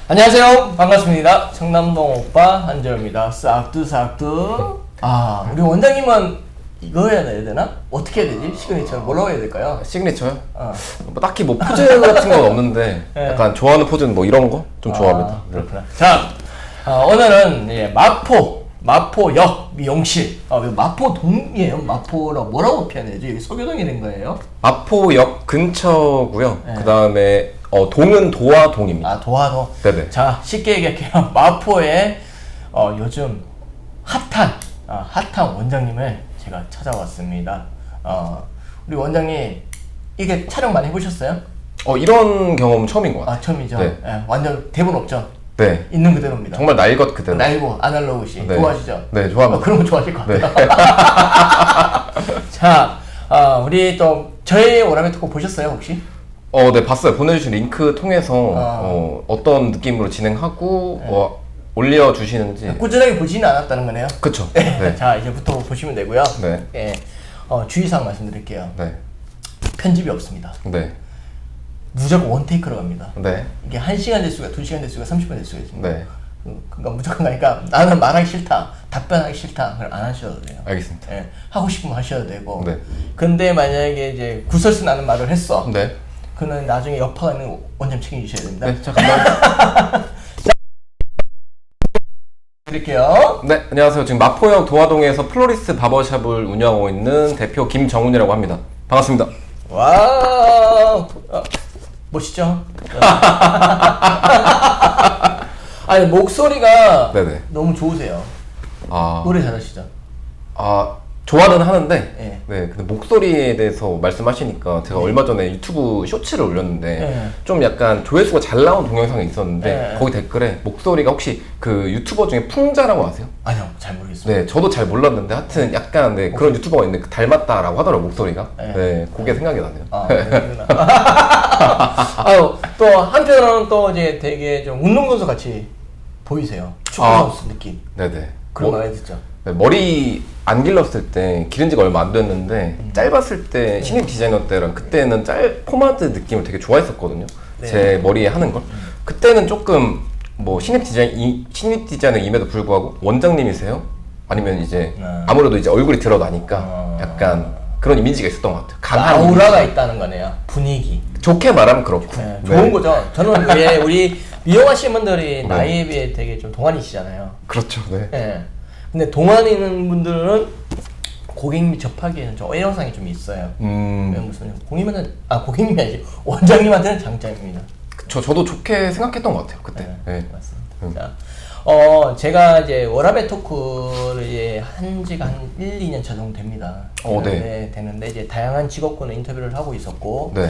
안녕하세요. 반갑습니다. 청남동 오빠 한재호입니다. 싹두싹두. 아, 우리 원장님은 이거 해야 되나? 어떻게 해야 되지? 시그니처 뭐라고 해야 될까요? 시그니처요? 어. 뭐 딱히 뭐 포즈 같은 건 없는데 네. 약간 좋아하는 포즈는 뭐 이런 거 좀 좋아합니다. 그렇구나. 자, 오늘은 예, 마포역 미용실. 마포동이에요. 마포라고 뭐라고 표현해야지? 여기 서교동이 된 거예요? 마포역 근처고요. 네. 그 다음에 동은 도화동입니다. 아, 도화동. 네네. 자, 쉽게 얘기할게요. 마포에 요즘 핫한 원장님을 제가 찾아왔습니다. 우리 원장님 이게 촬영 많이 해보셨어요? 이런 경험은 처음인 것 같아요. 아, 처음이죠. 네. 예, 완전 대본 없죠. 네. 있는 그대로입니다. 정말 날 것 그대로. 날고 아날로그시 네. 좋아하시죠? 네, 좋아합니다. 그런 거 좋아하실 것 같아요. 네. 자, 우리 또 저희 오라메 토크 보셨어요 혹시? 네, 봤어요. 보내주신 링크 통해서 어떤 느낌으로 진행하고 올려주시는지. 꾸준하게 보지는 않았다는 거네요. 그쵸. 네. 자, 이제부터 보시면 되고요. 네. 예, 주의사항 말씀드릴게요. 네. 편집이 없습니다. 네. 무조건 원테이크로 갑니다. 네. 이게 1시간 될 수가 2시간 될 수가 30분 될 수가 있습니다. 네. 그러니까 무조건 가니까 나는 말하기 싫다, 답변하기 싫다, 그걸 안 하셔도 돼요. 알겠습니다. 예, 하고 싶으면 하셔도 되고. 네. 근데 만약에 이제 구설수 나는 말을 했어. 네. 그는 나중에 여파가 있는 원점 책임지셔야 됩니다. 네. 자, 감사합니다. 드릴게요. 네, 안녕하세요. 지금 마포역 도화동에서 플로리스 바버샵을 운영하고 있는 대표 김정훈이라고 합니다. 반갑습니다. 와, 멋있죠? 아니 목소리가 네네. 너무 좋으세요. 노래 잘하시죠? 좋아는 하는데, 네. 네, 근데 목소리에 대해서 말씀하시니까 제가 얼마 전에 유튜브 쇼츠를 올렸는데, 네. 좀 약간 조회수가 잘 나온 동영상이 있었는데, 네. 거기 댓글에 목소리가 혹시 그 유튜버 중에 풍자라고 아세요? 아니요, 잘 모르겠어요. 네, 저도 잘 몰랐는데, 하여튼 약간 네, 그런 유튜버가 있는데, 닮았다라고 하더라고요, 목소리가. 네. 네, 그게 생각이 나네요. 그렇구나. 또 한편으로는 또 이제 되게 좀 운동선수 같이 보이세요. 축구선수 느낌. 네네. 그런 거 많이 듣죠. 네, 머리 안 길렀을 때 기른 지가 얼마 안 됐는데 짧았을 때 신입 디자이너 때랑 그때는 포마드 느낌을 되게 좋아했었거든요. 네. 제 머리에 하는 걸. 그때는 조금 뭐 신입 디자이너임에도 불구하고 원장님이세요? 아니면 이제 아무래도 이제 얼굴이 드러나니까 약간 그런 이미지가 있었던 것 같아요. 강한 아우라가 이미지. 있다는 거네요. 분위기. 좋게 말하면 그렇고. 네, 좋은 거죠. 저는 왜 우리 미용하시는 분들이 네. 나이에 비해 되게 좀 동안이시잖아요. 그렇죠. 네. 예. 근데 동안에 있는 분들은 고객님이 접하기에는 좀 애로사항이 좀 있어요. 무슨 고객님이 아니지 원장님한테는 장점입니다. 저도 좋게 생각했던 것 같아요. 그때. 네. 맞습니다. 자, 제가 이제 워라벨 토크를 이제 한 지가 한 1, 2년 정도 됩니다. 네. 되는데 이제 다양한 직업군의 인터뷰를 하고 있었고, 네.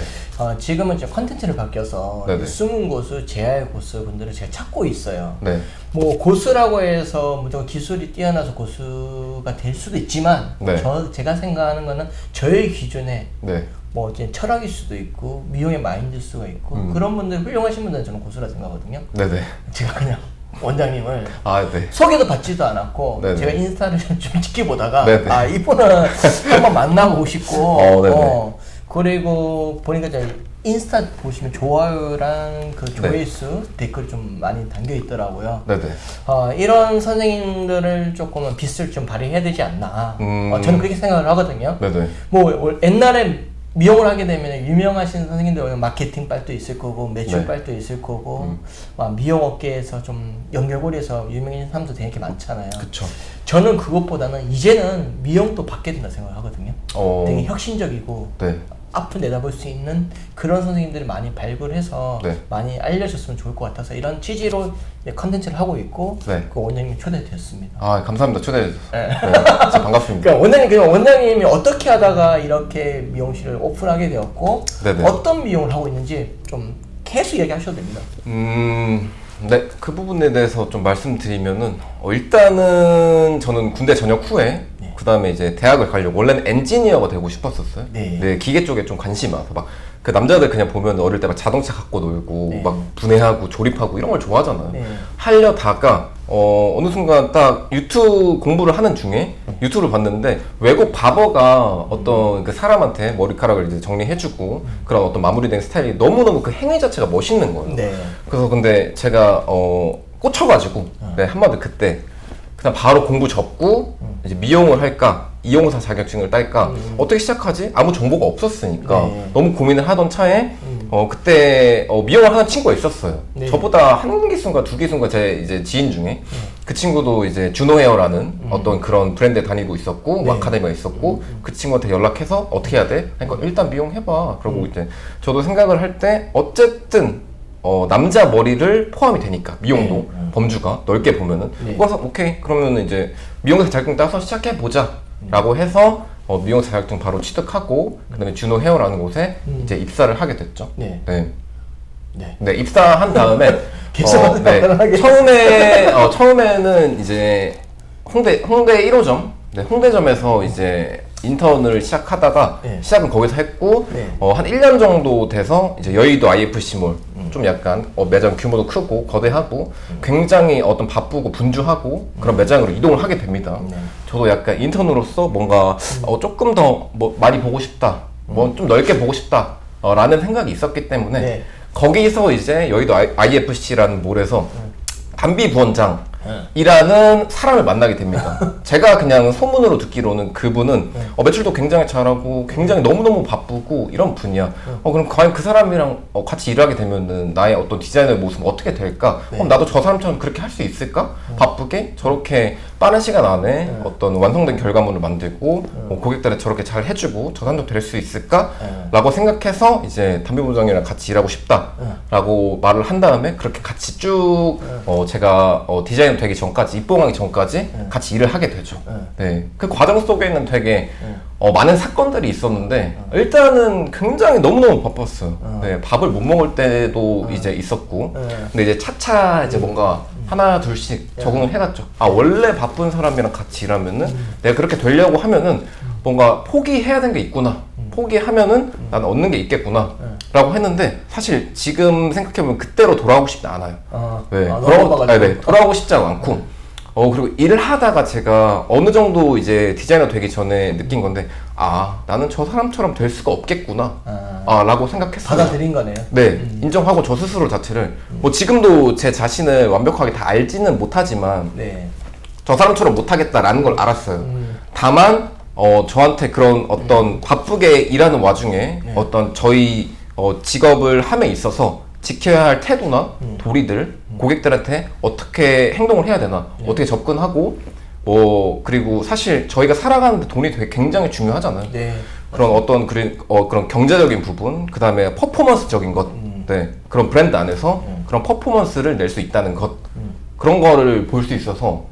지금은 이제 컨텐츠를 바뀌어서 네네. 숨은 고수, 재활 고수 분들을 제가 찾고 있어요. 네. 뭐 고수라고 해서 무조건 기술이 뛰어나서 고수가 될 수도 있지만, 네. 제가 생각하는 거는 저의 기준에 네. 뭐 이제 철학일 수도 있고 미용의 마인드일 수가 있고 그런 분들 훌륭하신 분들은 저는 고수라 생각하거든요. 네네. 제가 그냥 원장님을 네. 소개도 받지도 않았고 네네. 제가 인스타를 좀 지켜보다가 네네. 이분은 한번 만나보고 싶고 네네. 그리고 보니까 이제 인스타 보시면 좋아요랑 그 조회수 댓글이 좀 많이 담겨 있더라고요. 네네. 이런 선생님들을 조금은 빛을 좀 발휘해야 되지 않나. 저는 그렇게 생각을 하거든요. 네네. 뭐 옛날에 미용을 하게 되면 유명하신 선생님들 오면 마케팅 빨도 있을 거고 매출 네. 빨도 있을 거고 미용 업계에서 좀 연결고리에서 유명해진 사람도 되게 많잖아요. 그쵸. 저는 그것보다는 이제는 미용도 바뀌어야 된다 생각을 하거든요. 되게 혁신적이고 네. 앞을 내다볼 수 있는 그런 선생님들을 많이 발굴해서 네. 많이 알려줬으면 좋을 것 같아서 이런 취지로 컨텐츠를 하고 있고 네. 그 원장님이 초대되었습니다. 감사합니다. 초대해 주셔서. 네. 진짜 반갑습니다. 그러니까 원장님이 어떻게 하다가 이렇게 미용실을 오픈하게 되었고 네네. 어떤 미용을 하고 있는지 좀 계속 얘기하셔도 됩니다. 네, 그 부분에 대해서 좀 말씀드리면은 일단은 저는 군대 전역 후에 그 다음에 이제 대학을 가려고 원래는 엔지니어가 되고 싶었었어요. 네. 네, 기계 쪽에 좀 관심이 많아서 막 그 남자들 그냥 보면 어릴 때 막 자동차 갖고 놀고 네. 막 분해하고 조립하고 이런 걸 좋아하잖아요. 네. 하려다가 어느 순간 딱 유튜브 공부를 하는 중에 유튜브를 봤는데 외국 바버가 어떤 그 사람한테 머리카락을 이제 정리해주고 그런 어떤 마무리된 스타일이 너무너무 그 행위 자체가 멋있는 거예요. 네. 그래서 근데 제가 꽂혀가지고 네, 한마디 그때 그냥 바로 공부 접고 이제 미용을 할까 이용사 자격증을 딸까 어떻게 시작하지? 아무 정보가 없었으니까 네. 너무 고민을 하던 차에 그때 미용을 하는 친구가 있었어요. 네. 저보다 한 기수인가 두 기수인가 제 이제 지인 중에 그 친구도 이제 주노 헤어라는 어떤 그런 브랜드에 다니고 있었고 네. 아카데미가 있었고 그 친구한테 연락해서 어떻게 해야 돼? 그러니까 일단 미용해봐. 그러고 이제 저도 생각을 할 때 어쨌든 남자 머리를 포함이 되니까 미용도 네. 범주가 넓게 보면은 네. 그래서 오케이 그러면 이제 미용사 자격증 따서 시작해 보자 라고 해서 미용사 자격증 바로 취득하고 그다음에 주노 헤어라는 곳에 이제 입사를 하게 됐죠. 네. 네. 네. 네, 입사한 다음에 계속 네, 편하게. 처음에는 이제 홍대 1호점 네, 홍대점에서 이제 인턴을 시작하다가 네. 시작은 거기서 했고 네. 한 1년 정도 돼서 이제 여의도 IFC몰 좀 약간 매장 규모도 크고 거대하고 굉장히 어떤 바쁘고 분주하고 그런 매장으로 이동을 하게 됩니다. 네. 저도 약간 인턴으로서 뭔가 조금 더 뭐 많이 보고 싶다, 뭐 좀 넓게 보고 싶다 라는 생각이 있었기 때문에 네. 거기서 이제 여의도 IFC라는 몰에서 담비 부원장 네. 이라는 사람을 만나게 됩니다. 제가 그냥 소문으로 듣기로는 그분은 매출도 굉장히 잘하고 굉장히 너무너무 바쁘고 이런 분이야. 그럼 과연 그 사람이랑 같이 일하게 되면은 나의 어떤 디자이너의 모습은 어떻게 될까? 그럼 나도 저 사람처럼 그렇게 할 수 있을까? 바쁘게 저렇게 빠른 시간 안에 어떤 완성된 결과물을 만들고 고객들한테 저렇게 잘 해주고 저 사람도 될 수 있을까? 라고 생각해서 이제 담비 부원장이랑 같이 일하고 싶다 라고 말을 한 다음에 그렇게 같이 쭉 제가 디자이너 되기 전까지 입봉하기 전까지 같이 일을 하게 되죠. 네, 그 과정 속에는 되게 많은 사건들이 있었는데 일단은 굉장히 너무너무 바빴어요. 네, 밥을 못 먹을 때도 이제 있었고 근데 이제 차차 이제 뭔가 하나 둘씩 적응을 해갔죠. 아 원래 바쁜 사람이랑 같이 일하면은 내가 그렇게 되려고 하면은 뭔가 포기해야 되는 게 있구나. 포기하면은 난 얻는 게 있겠구나 라고 했는데 사실 지금 생각해보면 그때로 돌아가고 싶지 않아요. 네, 돌아가고 싶지 않고 그리고 일을 하다가 제가 어느 정도 이제 디자이너 되기 전에 느낀 건데 아 나는 저 사람처럼 될 수가 없겠구나 라고 생각했어요. 받아들인 거네요. 네, 인정하고 저 스스로 자체를 뭐 지금도 제 자신을 완벽하게 다 알지는 못하지만 네. 저 사람처럼 못하겠다라는 걸 알았어요. 다만 저한테 그런 어떤 바쁘게 일하는 와중에 어떤 저희 직업을 함에 있어서 지켜야 할 태도나 도리들 고객들한테 어떻게 행동을 해야 되나 어떻게 접근하고 뭐 그리고 사실 저희가 살아가는데 돈이 되게 굉장히 중요하잖아요. 네. 그런 어떤 그런 경제적인 부분 그 다음에 퍼포먼스적인 것 네, 그런 브랜드 안에서 그런 퍼포먼스를 낼 수 있다는 것 그런 거를 볼 수 있어서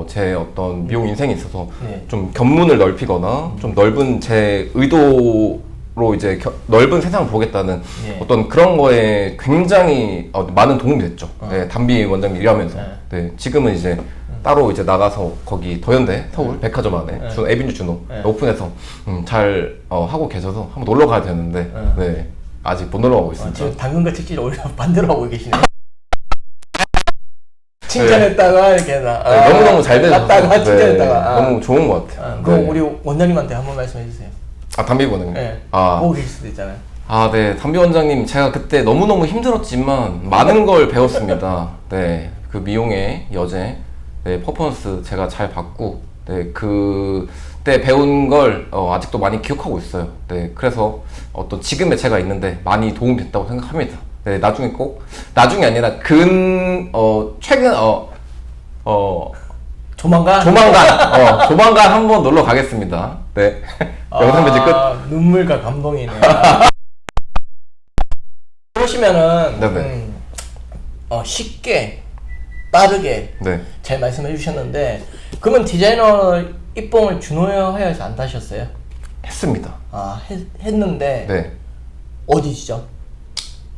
제 어떤 미용 인생에 있어서 네. 좀 견문을 넓히거나 좀 넓은 제 의도로 이제 넓은 세상을 보겠다는 네. 어떤 그런 거에 굉장히 많은 도움이 됐죠. 네, 담비 원장님 일하면서. 네, 지금은 이제 따로 이제 나가서 거기 더현대 서울 백화점 안에 에비뉴 주노 오픈해서 잘 하고 계셔서 한번 놀러 가야 되는데 네, 아직 못 놀러 가고 있습니다. 지금 당근과 특집을 오히려 반대로 하고 계시네요. 칭찬했다가 이렇게 해서 너무너무 잘 되셔서 갔다가 칭찬했다가 너무 좋은 것 같아요. 그럼 네. 우리 원장님한테 한번 말씀해 주세요. 담비 원장님. 네. 아. 보고 계실 수도 있잖아요. 네. 담비 원장님, 제가 그때 너무너무 힘들었지만 많은 걸 배웠습니다. 네. 그 미용의 여제, 네, 퍼포먼스 제가 잘 봤고, 네. 그때 배운 걸 아직도 많이 기억하고 있어요. 네. 그래서 어떤 지금의 제가 있는데 많이 도움이 됐다고 생각합니다. 네. 나중에 나중이 아니라 최근, 조만간 한번 놀러 가겠습니다. 네. 영상 편집 끝. 눈물과 감동이네요. 그러시면은 네네. 쉽게 빠르게 네. 잘 말씀해 주셨는데 그러면 디자이너 입봉을 준호회에서 안 타셨어요? 했습니다. 했는데 네. 어디시죠?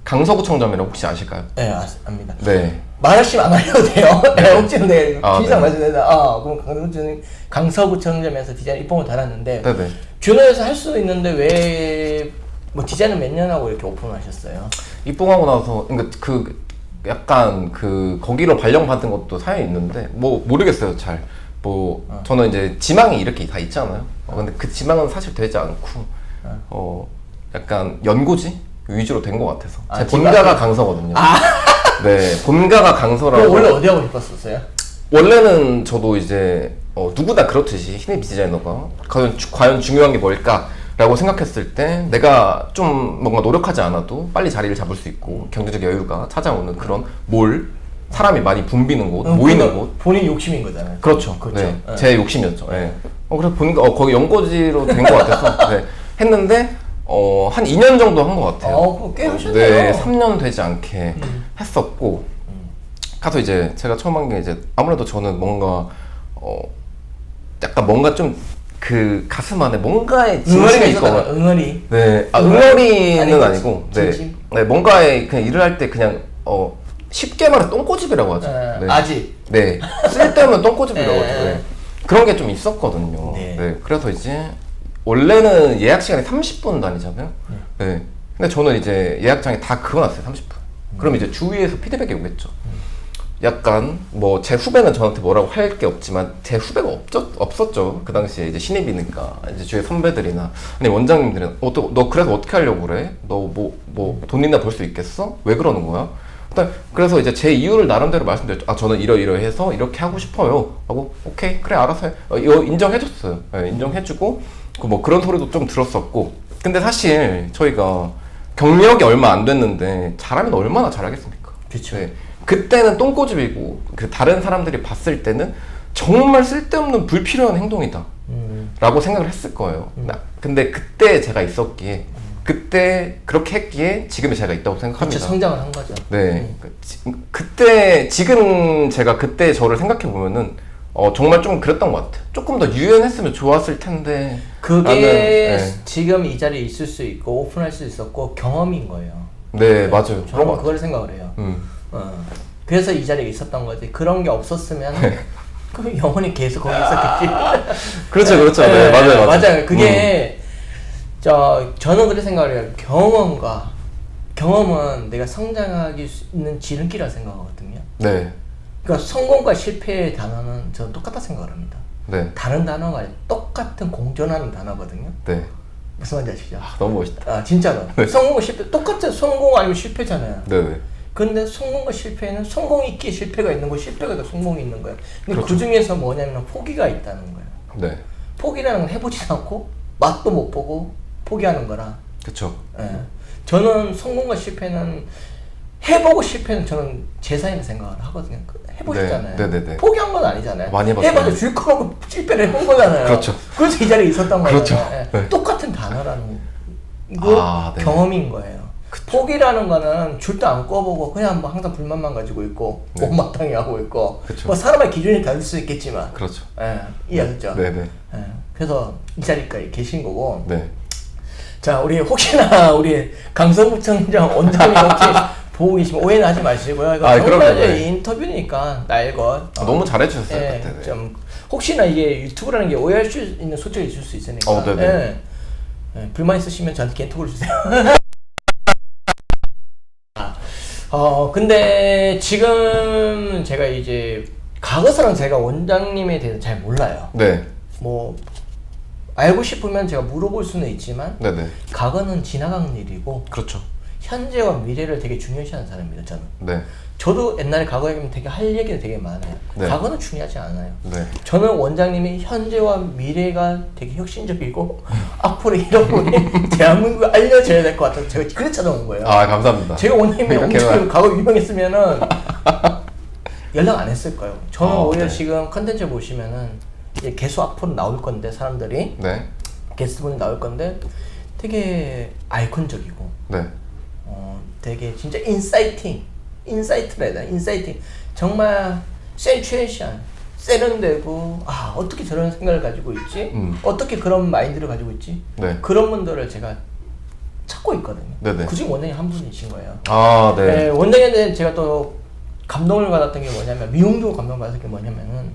강서구청점이라고 혹시 아실까요? 네, 압니다. 네. 말하시면 안 알려도 돼요. 네. 혹시나 내가 기상 네. 말씀드린다. 그럼 강서구청점에서 디자이너 입봉을 달았는데 네네. 준호에서 할 수도 있는데 왜 뭐 디자인은 몇 년 하고 이렇게 오픈하셨어요? 입봉하고 나서 그러니까 약간 거기로 발령받은 것도 사연이 있는데 뭐 모르겠어요 잘. 뭐 저는 이제 지망이 이렇게 다 있잖아요. 근데 그 지망은 사실 되지 않고 약간 연고지 위주로 된 것 같아서. 제 본가가 강서거든요. 네, 본가가 강서라고. 원래 어디 하고 싶었었어요? 원래는 저도 이제 누구나 그렇듯이 신입 디자이너가 과연 중요한 게 뭘까라고 생각했을 때 내가 좀 뭔가 노력하지 않아도 빨리 자리를 잡을 수 있고 경제적 여유가 찾아오는 그런 사람이 많이 붐비는 곳, 모이는 곳. 본인 욕심인 거잖아요. 그렇죠. 네, 제 욕심이었죠. 네. 그래서 보니까 거기 연고지로 된 것 같아서 네, 했는데 한 2년 정도 한 것 같아요. 꽤 하셨네요. 네, 3년 되지 않게 했었고 가서 이제 제가 처음 한 게 이제 아무래도 저는 뭔가 약간 뭔가 좀 그 가슴 안에 뭔가에 진심이 있거나 응어리. 네, 응어리는 아니고 네, 네, 뭔가에 그냥 일을 할 때 그냥 쉽게 말해 똥꼬집이라고 하죠. 네. 아직. 네, 쓸데없는 똥꼬집이라고 하죠. 네. 그런 게 좀 있었거든요. 네. 네, 그래서 이제 원래는 예약 시간이 30분 단위잖아요. 네. 근데 저는 이제 예약장에 다 그어놨어요. 30분. 그럼 이제 주위에서 피드백이 오겠죠. 약간 뭐 제 후배는 저한테 뭐라고 할 게 없지만 제 후배가 없었죠. 그 당시에 이제 신입이니까 이제 주위 선배들이나 아니 원장님들은 너 그래서 어떻게 하려고 그래? 너 뭐 돈이나 벌 수 있겠어? 왜 그러는 거야? 그래서 이제 제 이유를 나름대로 말씀드렸죠. 저는 이러이러해서 이렇게 하고 싶어요. 하고 오케이 그래 알아서 해. 이거 인정해줬어요. 네, 인정해주고 뭐 그런 소리도 좀 들었었고. 근데 사실 저희가 경력이 얼마 안 됐는데 잘하면 얼마나 잘하겠습니까? 그렇죠. 네. 그때는 똥꼬집이고 다른 사람들이 봤을 때는 정말 쓸데없는 불필요한 행동이다 라고 생각을 했을 거예요. 근데 그때 제가 있었기에 그때 그렇게 했기에 지금의 제가 있다고 생각합니다. 그렇죠. 성장을 한 거죠. 네. 지금 제가 그때 저를 생각해 보면은 정말 좀 그랬던 것 같아요. 조금 더 유연했으면 좋았을 텐데 그게 지금 이 자리에 있을 수 있고 오픈할 수 있었고 경험인 거예요. 네, 맞아요. 저는 그걸 생각을 해요. 그래서 이 자리에 있었던 거지. 그런 게 없었으면 그럼 영원히 계속 거기 있었겠지. 그렇죠. 네, 맞아요. 그게 저는 그렇게 생각을 해요. 경험은 내가 성장하기 있는 지름길이라고 생각하거든요. 네. 그러니까 성공과 실패의 단어는 저는 똑같다 생각을 합니다. 네. 다른 단어가 아니라 똑같은 공존하는 단어거든요. 네. 무슨 말인지 아시죠? 너무 멋있다. 진짜로. 성공과 실패 똑같아요. 성공 아니면 실패잖아요. 네. 근데 성공과 실패는 성공이 있기에 실패가 있는 거고 실패가 있기에 성공이 있는 거예요. 근데 그렇죠. 그 중에서 뭐냐면 포기가 있다는 거예요. 네. 포기라는 건 해보지도 않고 맛도 못 보고 포기하는 거라. 그렇죠. 저는 성공과 실패는 해보고 실패는 저는 제 사이는 생각을 하거든요. 해보셨잖아요. 네. 포기한 건 아니잖아요. 많이 해봤어요. 해봐도 줄 거고 실패를 해본 거잖아요. 그렇죠. 그래서 이 자리에 있었던 거예요. 그렇죠. 똑같은 단어라는 거 경험인 거예요. 포기라는 거는 줄도 안 꺼보고 그냥 뭐 항상 불만만 가지고 있고 못마땅해 하고 있고 뭐 사람의 기준이 다를 수 있겠지만 그렇죠. 이해하셨죠? 네네. 그래서 이 자리까지 계신 거고. 네. 자, 우리 혹시나 우리 강서구청장 원장님 혹시 보고 계시면 오해는 하지 마시고요. 이거 정말 인터뷰니까 날것. 너무 잘해주셨어요. 그때. 좀 혹시나 이게 유튜브라는 게 오해할 수 있는 소지가 있을 수 있으니까. 불만 있으시면 저한테 개인톡을 주세요. 근데 지금 제가 이제 과거사랑 제가 원장님에 대해서 잘 몰라요. 네. 뭐 알고 싶으면 제가 물어볼 수는 있지만 네네. 과거는 지나간 일이고 그렇죠. 현재와 미래를 되게 중요시하는 사람입니다. 저는. 네. 저도 옛날에 과거에 가면 되게 할 얘기는 되게 많아요. 네. 과거는 중요하지 않아요. 네. 저는 원장님이 현재와 미래가 되게 혁신적이고 앞으로 이런 분이 대한민국에 알려져야 될 것 같아서 제가 그래 찾아온 거예요. 감사합니다. 제가 원장님이 엄청 과거 유명했으면은 연락 안 했을 거예요. 저는 오히려 지금 컨텐츠 보시면은 이제 개수 앞으로 나올 건데 사람들이 게스트분이 나올 건데 되게 아이콘적이고 되게 진짜 인사이트라 해야 되나? 인사이팅. 정말 센츄에이션, 세련되고 어떻게 저런 생각을 가지고 있지? 어떻게 그런 마인드를 가지고 있지? 그런 분들을 제가 찾고 있거든요. 그중 원장님 한 분이신 거예요. 네, 원장님한테 제가 또 감동을 받았던 게 뭐냐면 미용도 감동을 받았던 게 뭐냐면은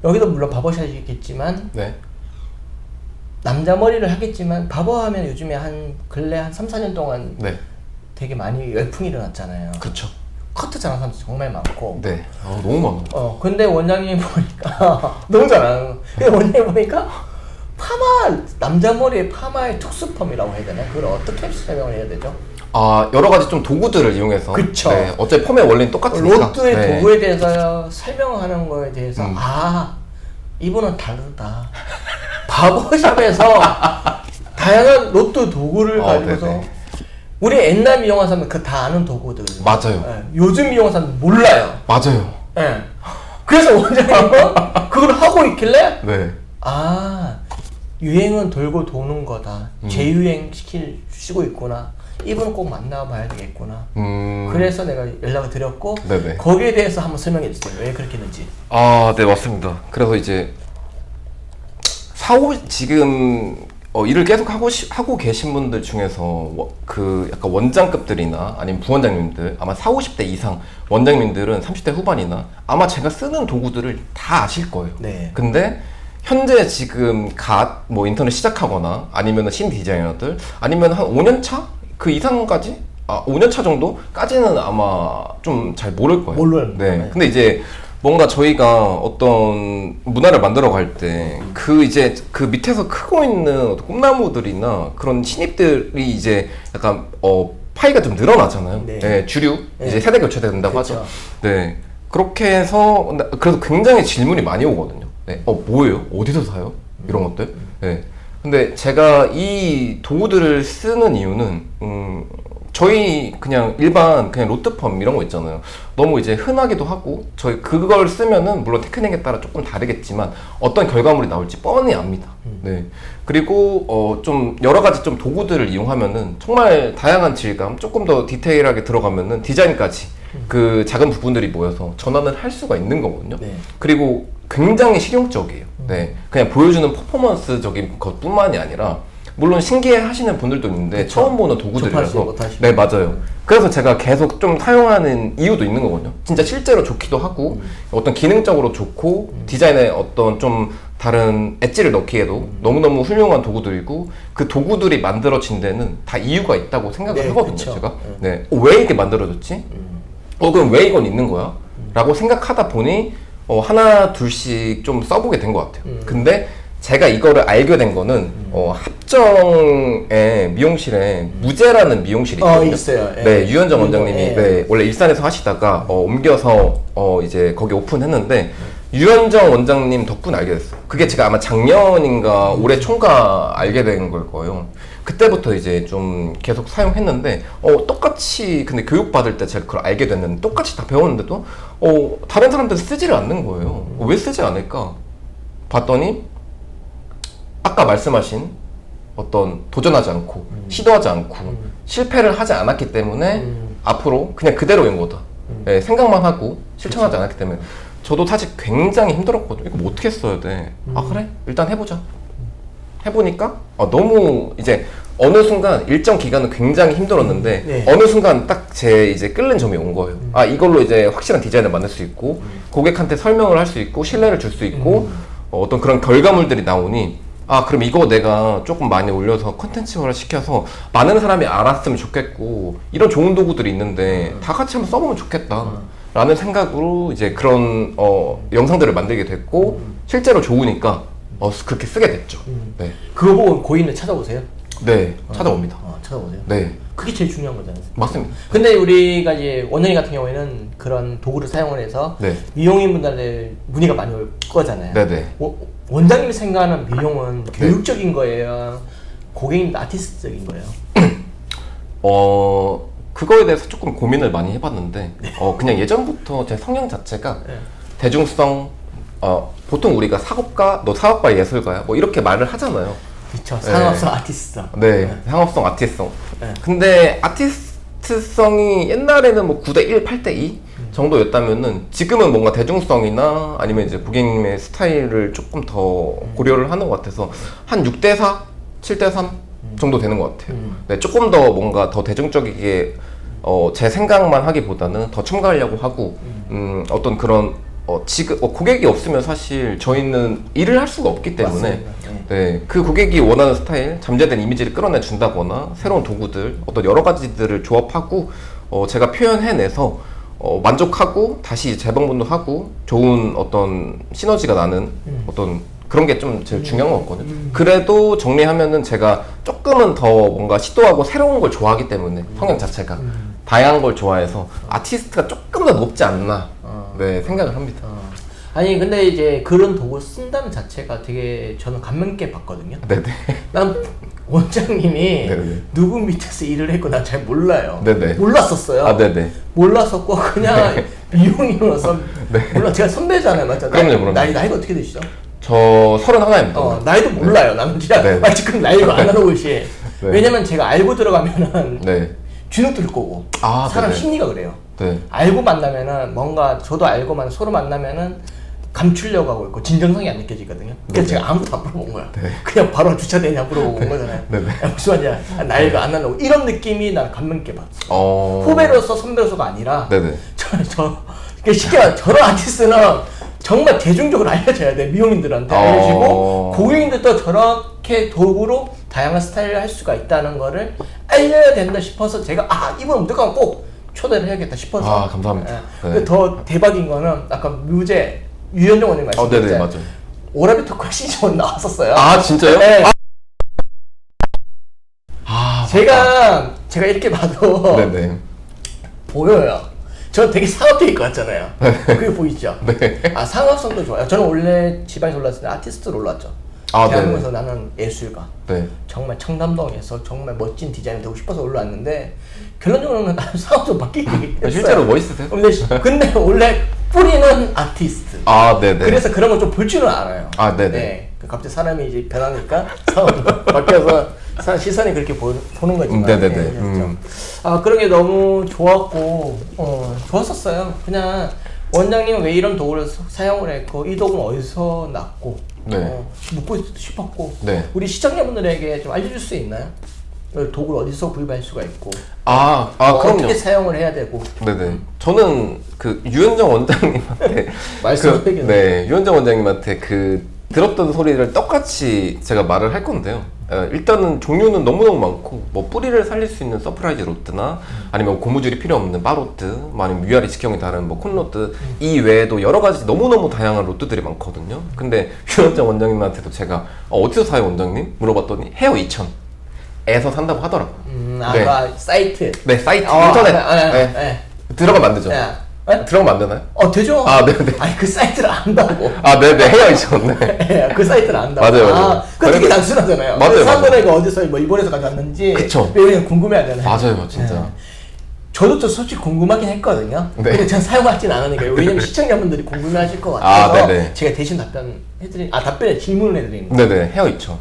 여기도 물론 바버샵이겠지만 남자 머리를 하겠지만 바보 하면 요즘에 근래 한 3, 4년 동안 네. 되게 많이 열풍이 일어났잖아요. 그렇죠. 커트 잘하는 사람도 정말 많고. 네. 너무 많아. 근데 원장님 보니까 너무 잘하는. 근데 원장님 보니까 남자 머리에 파마의 특수펌이라고 해야 되나? 그걸 어떻게 설명을 해야 되죠? 여러 가지 좀 도구들을 이용해서. 그쵸. 네. 어차피 펌의 원리는 똑같으니까. 로또의 네. 도구에 대해서 설명하는 거에 대해서 이분은 다르다. 바버샵에서 다양한 로또 도구를 가지고서 네네. 우리 옛날 미용한 사람은 다 아는 도구들. 맞아요. 네. 요즘 미용한 사람은 몰라요. 맞아요. 네. 그래서 원장님은 그걸 하고 있길래 네. 유행은 돌고 도는 거다. 재유행 시키고 있구나. 이분은 꼭 만나봐야 되겠구나. 그래서 내가 연락을 드렸고 네네. 거기에 대해서 한번 설명해 주세요. 왜 그렇게 했는지. 네, 맞습니다. 그래서 이제 지금 일을 계속 하고 계신 분들 중에서 그 약간 원장급들이나 아니면 부원장님들 아마 40, 50대 이상 원장님들은 30대 후반이나 아마 제가 쓰는 도구들을 다 아실 거예요. 네. 근데 현재 지금 뭐 인터넷 시작하거나 아니면 신인 디자이너들 아니면 한 5년 차? 그 이상까지? 5년 차 정도까지는 아마 좀 잘 모를 거예요. 모르는 네. 거네. 근데 이제 뭔가 저희가 어떤 문화를 만들어 갈 때 이제 그 밑에서 크고 있는 어떤 꿈나무들이나 그런 신입들이 이제 약간 파이가 좀 늘어나잖아요. 네. 네, 주류 네. 이제 세대 교체가 된다고 그쵸. 하죠. 네. 그렇게 해서 그래서 굉장히 질문이 많이 오거든요. 네. 뭐예요? 어디서 사요? 이런 것들. 네. 근데 제가 이 도구들을 쓰는 이유는 저희 그냥 로트펌 이런 거 있잖아요. 너무 이제 흔하기도 하고 저희 그걸 쓰면은 물론 테크닉에 따라 조금 다르겠지만 어떤 결과물이 나올지 뻔히 압니다. 네. 그리고 좀 여러 가지 좀 도구들을 이용하면은 정말 다양한 질감, 조금 더 디테일하게 들어가면은 디자인까지 그 작은 부분들이 모여서 전환을 할 수가 있는 거거든요. 네. 그리고 굉장히 실용적이에요. 네. 그냥 보여주는 퍼포먼스적인 것뿐만이 아니라 물론 신기해 하시는 분들도 있는데 그쵸. 처음 보는 도구들이라서 못하시고. 네, 맞아요. 그래서 제가 계속 좀 사용하는 이유도 있는 거거든요. 진짜 실제로 좋기도 하고 어떤 기능적으로 좋고 디자인에 어떤 좀 다른 엣지를 넣기에도 너무너무 훌륭한 도구들이고 그 도구들이 만들어진 데는 다 이유가 있다고 생각을 네, 하거든요. 그쵸. 제가. 네. 왜 이게 만들어졌지? 그럼 왜 이건 있는 거야? 라고 생각하다 보니 하나 둘씩 좀 써보게 된 것 같아요. 근데 제가 이거를 알게 된 거는 합정의 미용실에 무제라는 미용실이 있거든요. 있어요. 예. 네, 유현정 원장님이 예. 네, 원래 일산에서 하시다가 옮겨서 이제 거기 오픈했는데 유현정 원장님 덕분에 알게 됐어요. 그게 제가 아마 작년인가 올해 초인가 알게 된 걸 거예요. 그때부터 이제 좀 계속 사용했는데 똑같이 근데 교육받을 때 제가 그걸 알게 됐는데 똑같이 다 배웠는데도 다른 사람들은 쓰지를 않는 거예요. 왜 쓰지 않을까? 봤더니 아까 말씀하신 어떤 도전하지 않고 시도하지 않고 실패를 하지 않았기 때문에 앞으로 그냥 그대로인 거다. 네, 생각만 하고 실천하지 않았기 때문에 저도 사실 굉장히 힘들었거든요. 이거 뭐 어떻게 써야 돼? 그래? 일단 해보자. 해보니까 너무 이제 어느 순간 일정 기간은 굉장히 힘들었는데 네. 어느 순간 딱 제 이제 끓는 점이 온 거예요. 이걸로 이제 확실한 디자인을 만들 수 있고 고객한테 설명을 할 수 있고 신뢰를 줄 수 있고 어떤 그런 결과물들이 나오니 그럼 이거 내가 조금 많이 올려서 컨텐츠화를 시켜서 많은 사람이 알았으면 좋겠고 이런 좋은 도구들이 있는데 다 같이 한번 써보면 좋겠다 라는 생각으로 이제 그런 영상들을 만들게 됐고 실제로 좋으니까 그렇게 쓰게 됐죠. 네. 그거 보고 고인을 찾아오세요? 네, 찾아옵니다. 찾아오세요? 네, 그게 제일 중요한 거잖아요. 맞습니다. 근데 우리가 이제 원장님 같은 경우에는 그런 도구를 사용을 해서 네. 미용인분들한테 문의가 많이 올 거잖아요. 네네. 원장님이 생각하는 미용은 교육적인 거예요? 고객님 아티스트적인 거예요? 그거에 대해서 조금 고민을 많이 해봤는데 그냥 예전부터 제 성향 자체가 대중성 보통 우리가 사업가, 너 사업가 예술가야? 뭐 이렇게 말을 하잖아요. 그렇죠. 상업성 아티스트. 네, 상업성 아티스트성. 네. 근데 아티스트성이 옛날에는 뭐 9대1, 8대2 정도였다면은 지금은 뭔가 대중성이나 아니면 이제 고객님의 스타일을 조금 더 고려를 하는 것 같아서 한 6대4, 7대3 정도 되는 것 같아요. 네, 조금 더 뭔가 더 대중적이게 제 생각만 하기보다는 더 첨가하려고 하고 어떤 그런 지금 고객이 없으면 사실 저희는 일을 할 수가 없기 때문에 맞습니다. 네, 그 고객이 원하는 스타일, 잠재된 이미지를 끌어내 준다거나 새로운 도구들, 어떤 여러 가지들을 조합하고 제가 표현해내서 만족하고 다시 재방문도 하고 좋은 어떤 시너지가 나는 어떤 그런 게 좀 제일 중요한 것 같거든요. 그래도 정리하면은 제가 조금은 더 뭔가 시도하고 새로운 걸 좋아하기 때문에 성향 자체가 다양한 걸 좋아해서 아티스트가 조금 더 높지 않나 네, 생각을 합니다. 아니 근데 이제 그런 도구를 쓴다는 자체가 되게 저는 감명 깊게 봤거든요. 네네. 난 원장님이 네네. 누구 밑에서 일을 했고 난 잘 몰라요. 네네. 몰랐었어요. 아, 네네. 몰랐었고 그냥 미용이어서 물론 제가 선배잖아요, 맞죠? 그럼요. 나이가 어떻게 되시죠? 저 31입니다. 나이도 몰라요. 나는 진짜 지금 나이가 안 나오고 있이. 네. 왜냐면 제가 알고 들어가면은 네. 주눅 들 거고 사람 네네. 심리가 그래요. 네. 알고 만나면은 뭔가 저도 알고만 서로 만나면은 감추려고 하고 있고 진정성이 안 느껴지거든요. 그래서 제가 아무도 안 물어본 거야. 그냥 바로 주차되냐 물어보고 온 거잖아요. 야, 무슨 말이야? 나이가 안 나려고 이런 느낌이 난 감명 깊게 봤어. 후배로서 선배로서가 아니라 쉽게 말해 저런 아티스트는 정말 대중적으로 알려져야 돼. 미용인들한테 알려지고 고객님들도 저렇게 도구로 다양한 스타일을 할 수가 있다는 거를 알려야 된다 싶어서 제가 이분 무조건 꼭 초대를 해야겠다 싶어서. 감사합니다. 네. 더 대박인 거는 아까 뮤제 유현정 원님 말씀하셨죠. 네네, 맞아요. 오라비 토크 시즌 나왔었어요. 아, 진짜요? 네. 제가 이렇게 봐도 네네. 보여요. 전 되게 상업적일 것 같잖아요. 그게 보이죠? 네. 상업성도 좋아요. 저는 원래 지방에서 올랐을 때 아티스트로 올랐죠. 대한민국에서 나는 예술가. 네. 정말 청담동에서 정말 멋진 디자인이 되고 싶어서 올라왔는데 결론적으로는 나는 상업적으로 바뀌게 했어요. 실제로 멋있으세요? 근데 원래 뿌리는 아티스트. 네네. 그래서 그런 걸 좀 볼 줄은 알아요. 네네. 네. 갑자기 사람이 이제 변하니까 상황이 바뀌어서 시선이 그렇게 보는 거지만. 네네네. 그런 게 너무 좋았고, 좋았었어요. 그냥 원장님은 왜 이런 도구를 사용을 했고, 이 도구는 어디서 났고, 묻고 싶었고, 우리 시청자분들에게 좀 알려줄 수 있나요? 도구를 어디서 구입할 수가 있고, 그럼요. 어떻게 사용을 해야 되고. 네네. 저는 그 유현정 원장님한테 유현정 원장님한테 들었던 소리를 똑같이 제가 말을 할 건데요. 일단은 종류는 너무너무 많고 뭐 뿌리를 살릴 수 있는 서프라이즈 로트나 아니면 고무줄이 필요 없는 바로트, 아니면 위아래 직경이 다른 뭐 콘로트 이 외에도 여러 가지 너무너무 다양한 로트들이 많거든요. 근데 유현정 원장님한테도 제가 어디서 사요 원장님? 물어봤더니 헤어 2000에서 산다고 하더라고요. 사이트. 네, 사이트 인터넷. 들어가면 안 되죠? 들어가면 안 되나요? 되죠. 네네. 아니, 그 사이트를 안다고. 네네. 헤어 2000. 네. 그 사이트를 안다고. 맞아요. 그거 되게 단순하잖아요. 맞아요. 사람들이 어디서 뭐 일본에서 가져왔는지. 그쵸. 왜냐면 궁금해하잖아요. 맞아요, 진짜. 저도 좀 솔직히 궁금하긴 했거든요. 근데 전 사용하진 않으니까요. 왜냐면 시청자분들이 궁금해하실 것 같아서 제가 대신 답변에 질문을 해드리는 거예요. 네네. 헤어 2000.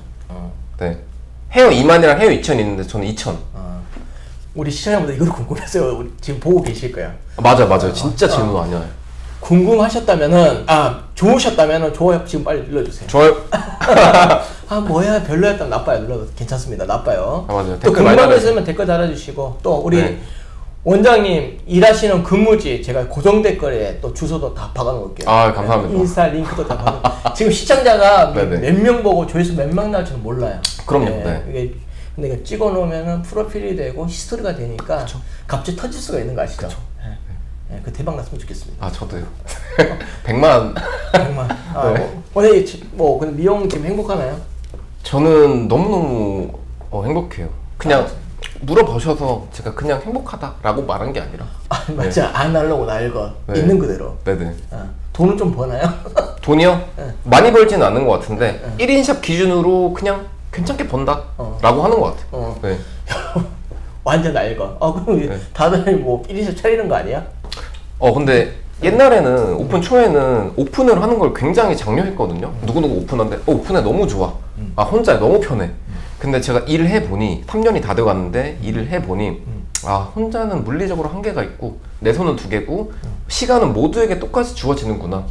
네. 헤어 2만이랑 헤어 2000 있는데 저는 2000. 우리 시청자분들 이걸 궁금해서 지금 보고 계실 거예요. 맞아요. 진짜 질문 많이 와요. 궁금하셨다면은, 좋으셨다면은 좋아요 지금 빨리 눌러주세요. 좋아요. 뭐야 별로였다면 나빠요 눌러도 괜찮습니다. 나빠요. 맞아요. 또 궁금한 거 있으면 댓글 달아주시고 또 우리 원장님 일하시는 근무지 제가 고정 댓글에 또 주소도 다 박아놓을게요. 감사합니다. 인스타 링크도 다 박아. 지금 시청자가 몇 명 보고 조회수 몇 명 나올지는 몰라요. 그럼요. 이게 근데 이거 찍어놓으면은 프로필이 되고 히스토리가 되니까 갑자기 터질 수가 있는 거 아시죠? 그 대박 났으면 좋겠습니다. 저도요. 100만. 100만. 오늘 근데 미용 지금 행복하나요? 저는 너무너무 행복해요. 그냥 물어보셔서 제가 그냥 행복하다라고 말한 게 아니라. 맞아. 안 하려고 날거 있는 그대로. 네네. 돈은 좀 버나요? 돈이요? 많이 벌지는 않는 것 같은데 1인샵 기준으로 그냥 괜찮게 번다 라고 하는 것 같아요. 네. 완전 날거. 그럼 다들 뭐 1인샵 차리는 거 아니야? 근데 옛날에는 오픈 초에는 오픈을 하는 걸 굉장히 장려했거든요. 누구누구 오픈한데 오픈해 너무 좋아. 혼자 너무 편해. 근데 제가 일을 해보니 3년이 다 돼갔는데 일을 해보니 혼자는 물리적으로 한계가 있고 내 손은 2개고 시간은 모두에게 똑같이 주어지는구나.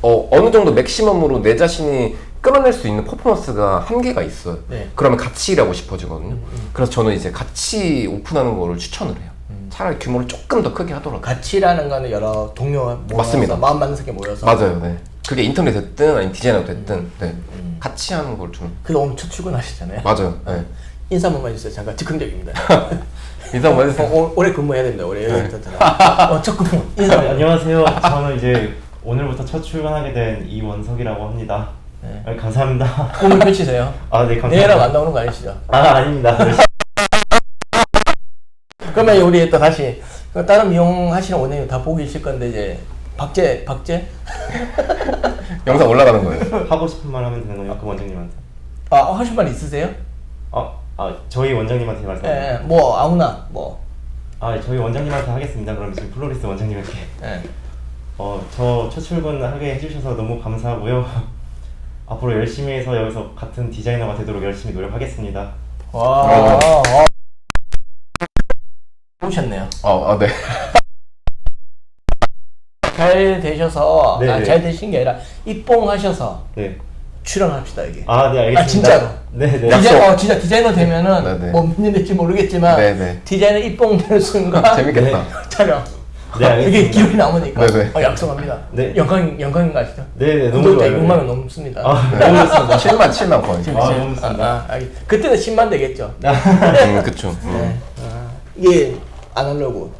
어느 정도 맥시멈으로 내 자신이 끌어낼 수 있는 퍼포먼스가 한계가 있어요. 그러면 같이 일하고 싶어지거든요. 그래서 저는 이제 같이 오픈하는 거를 추천을 해요. 차라리 규모를 조금 더 크게 하더라도. 같이라는 거는 여러 동료가 모여서 맞습니다. 마음 맞는 사람이 모여서 맞아요. 네. 그게 인터넷 됐든 아니면 디자이너 됐든 네. 같이 하는 걸 좀. 그게 엄청 출근하시잖아요. 맞아요. 네. 인사 한번 해주세요. 잠깐 즉흥적입니다. 인사 한번 해주세요. 올해 근무해야 됩니다. 올해 했잖아. 첫 근무 인사. 안녕하세요. 저는 이제 오늘부터 첫 출근하게 된 이원석이라고 합니다. 네. 감사합니다. 꿈을 펼치세요. 아, 네, 감사합니다. 내일랑 안 나오는 거 아니시죠? 아닙니다. 그러면 우리 또 다시 다른 미용하시는 원장님 다 보고 계실 건데 이제 박제 영상 올라가는 거예요. 하고 싶은 말 하면 되는 거예요? 그 원장님한테. 하실 말 있으세요? 저희 원장님한테 말씀하세요. 예, 뭐 아무나 뭐. 저희 원장님한테 하겠습니다. 그럼 지금 플로리스 원장님께. 예. 저 첫 출근하게 해주셔서 너무 감사하고요. 앞으로 열심히 해서 여기서 같은 디자이너가 되도록 열심히 노력하겠습니다. 와. 오셨네요. 네. 잘 되셔서 네, 네. 잘 되신 게 아니라 입봉하셔서 네. 출연합시다 이게. 네, 알겠습니다. 진짜로. 네. 진짜 디자이너 되면은 네네. 뭐 몇 년 될지 모르겠지만 네네. 디자이너 입봉되는 순간 재밌겠다. 촬영. 네, 알겠습니다. 이게 기운이 남으니까 네네. 약속합니다. 네. 영광인 거 아시죠? 네, 너무 구독자 좋아요. 6만원 넘습니다. 너무 좋습니다. 7만 거의. 너무 좋습니다. 그때는 10만 되겠죠. 그쵸. 네. 이게 아날로그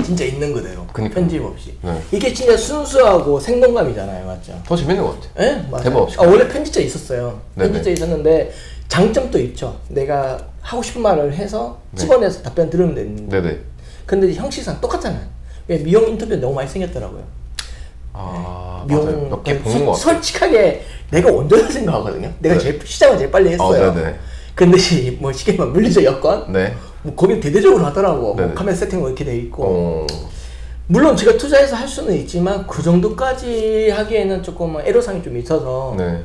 진짜 있는 그대로 그니까요. 편집 없이. 네. 이게 진짜 순수하고 생동감이잖아요, 맞죠? 더 재밌는 것 같아. 예, 맞아요. 대박 없이. 원래 편집자 있었어요. 네네. 편집자 있었는데 장점도 있죠. 내가 하고 싶은 말을 해서 네. 집어내서 답변 들으면 되는데. 네네. 근데 이제 형식상 똑같잖아요. 미용 인터뷰 너무 많이 생겼더라고요. 맞아요. 미용 몇 개 보는 것 같아요. 솔직하게 내가 원조라 생각하거든요. 내가 네. 시장을 제일 빨리 했어요. 네네. 근데 뭐 쉽게 말하면 물리적 여건? 네. 뭐 거긴 대대적으로 하더라고. 뭐 네네. 카메라 세팅은 이렇게 돼 있고. 물론 제가 투자해서 할 수는 있지만 그 정도까지 하기에는 조금 애로사항이 좀 있어서 네.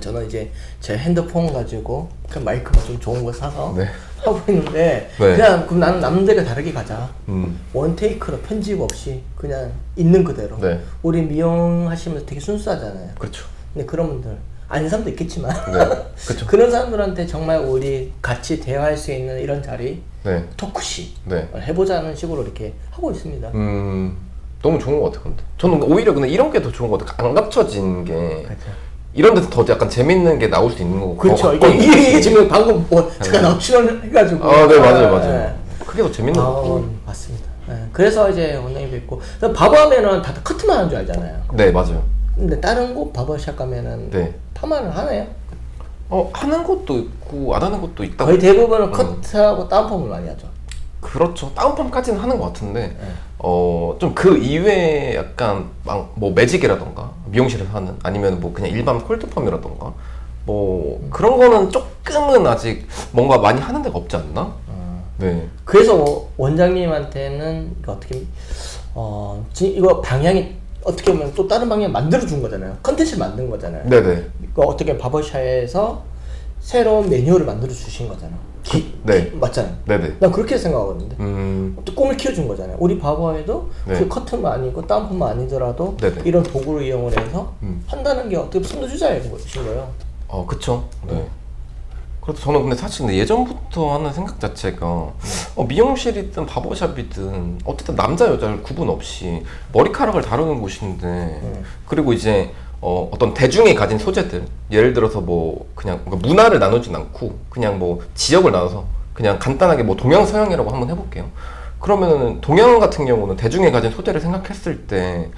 저는 이제 제 핸드폰 가지고 그 마이크가 좀 좋은 거 사서 네. 하고 있는데 네. 그냥 그럼 나는 남들과 다르게 가자. 음. 원테이크로 편집 없이 그냥 있는 그대로. 네. 우리 미용 하시면서 되게 순수하잖아요. 그렇죠. 근데 그런 분들 아닌 사람도 있겠지만 네. 그렇죠. 그런 사람들한테 정말 우리 같이 대화할 수 있는 이런 자리 네. 토크시 네. 해보자는 식으로 이렇게 하고 있습니다. 너무 좋은 것 같아요. 근데 저는 오히려 근데 이런 게 더 좋은 것 같아요. 안 갖춰진 게 그렇죠. 이런 데서 더 약간 재밌는 게 나올 수 있는 거고. 그렇죠. 이게 지금 방금 제가 나온 출연해가지고. 네, 맞아요. 네. 그게 더 재밌는 거고. 맞습니다. 네. 그래서 이제 원장님 뵙고 바보하면은 다들 커트만 하는 줄 알잖아요. 네, 맞아요. 근데 다른 곳 바버샵 가면은 네. 파마를 하나요? 하는 것도 있고 안 하는 것도 있다고. 거의 대부분은 커트하고 다운펌을 많이 하죠. 그렇죠. 다운펌까지는 하는 것 같은데 좀 그 이외에 약간 뭐 매직이라던가 미용실에서 하는 아니면 뭐 그냥 일반 콜드펌이라던가 뭐 그런 거는 조금은 아직 뭔가 많이 하는 데가 없지 않나? 네. 그래서 원장님한테는 어떻게 이거 방향이 어떻게 보면 또 다른 방향 만들어 준 거잖아요. 컨텐츠를 만든 거잖아요. 네네. 이거 어떻게 바버샵에서 새로운 메뉴를 만들어 주신 거잖아요. 네. 맞잖아요. 네네. 난 그렇게 생각하거든요. 또 꿈을 키워준 거잖아요. 우리 바버에도 네. 그 커트만 아니고 다운펌만 아니더라도 네네. 이런 도구를 이용을 해서 한다는 게 어떻게 보면 선두주자인 거예요. 그쵸. 네. 그래서 저는 근데 사실 예전부터 하는 생각 자체가 미용실이든 바버샵이든 어쨌든 남자 여자를 구분 없이 머리카락을 다루는 곳인데 그리고 이제 어떤 대중이 가진 소재들 예를 들어서 뭐 그냥 문화를 나누진 않고 그냥 뭐 지역을 나눠서 그냥 간단하게 뭐 동양 서양이라고 한번 해볼게요. 그러면은 동양 같은 경우는 대중이 가진 소재를 생각했을 때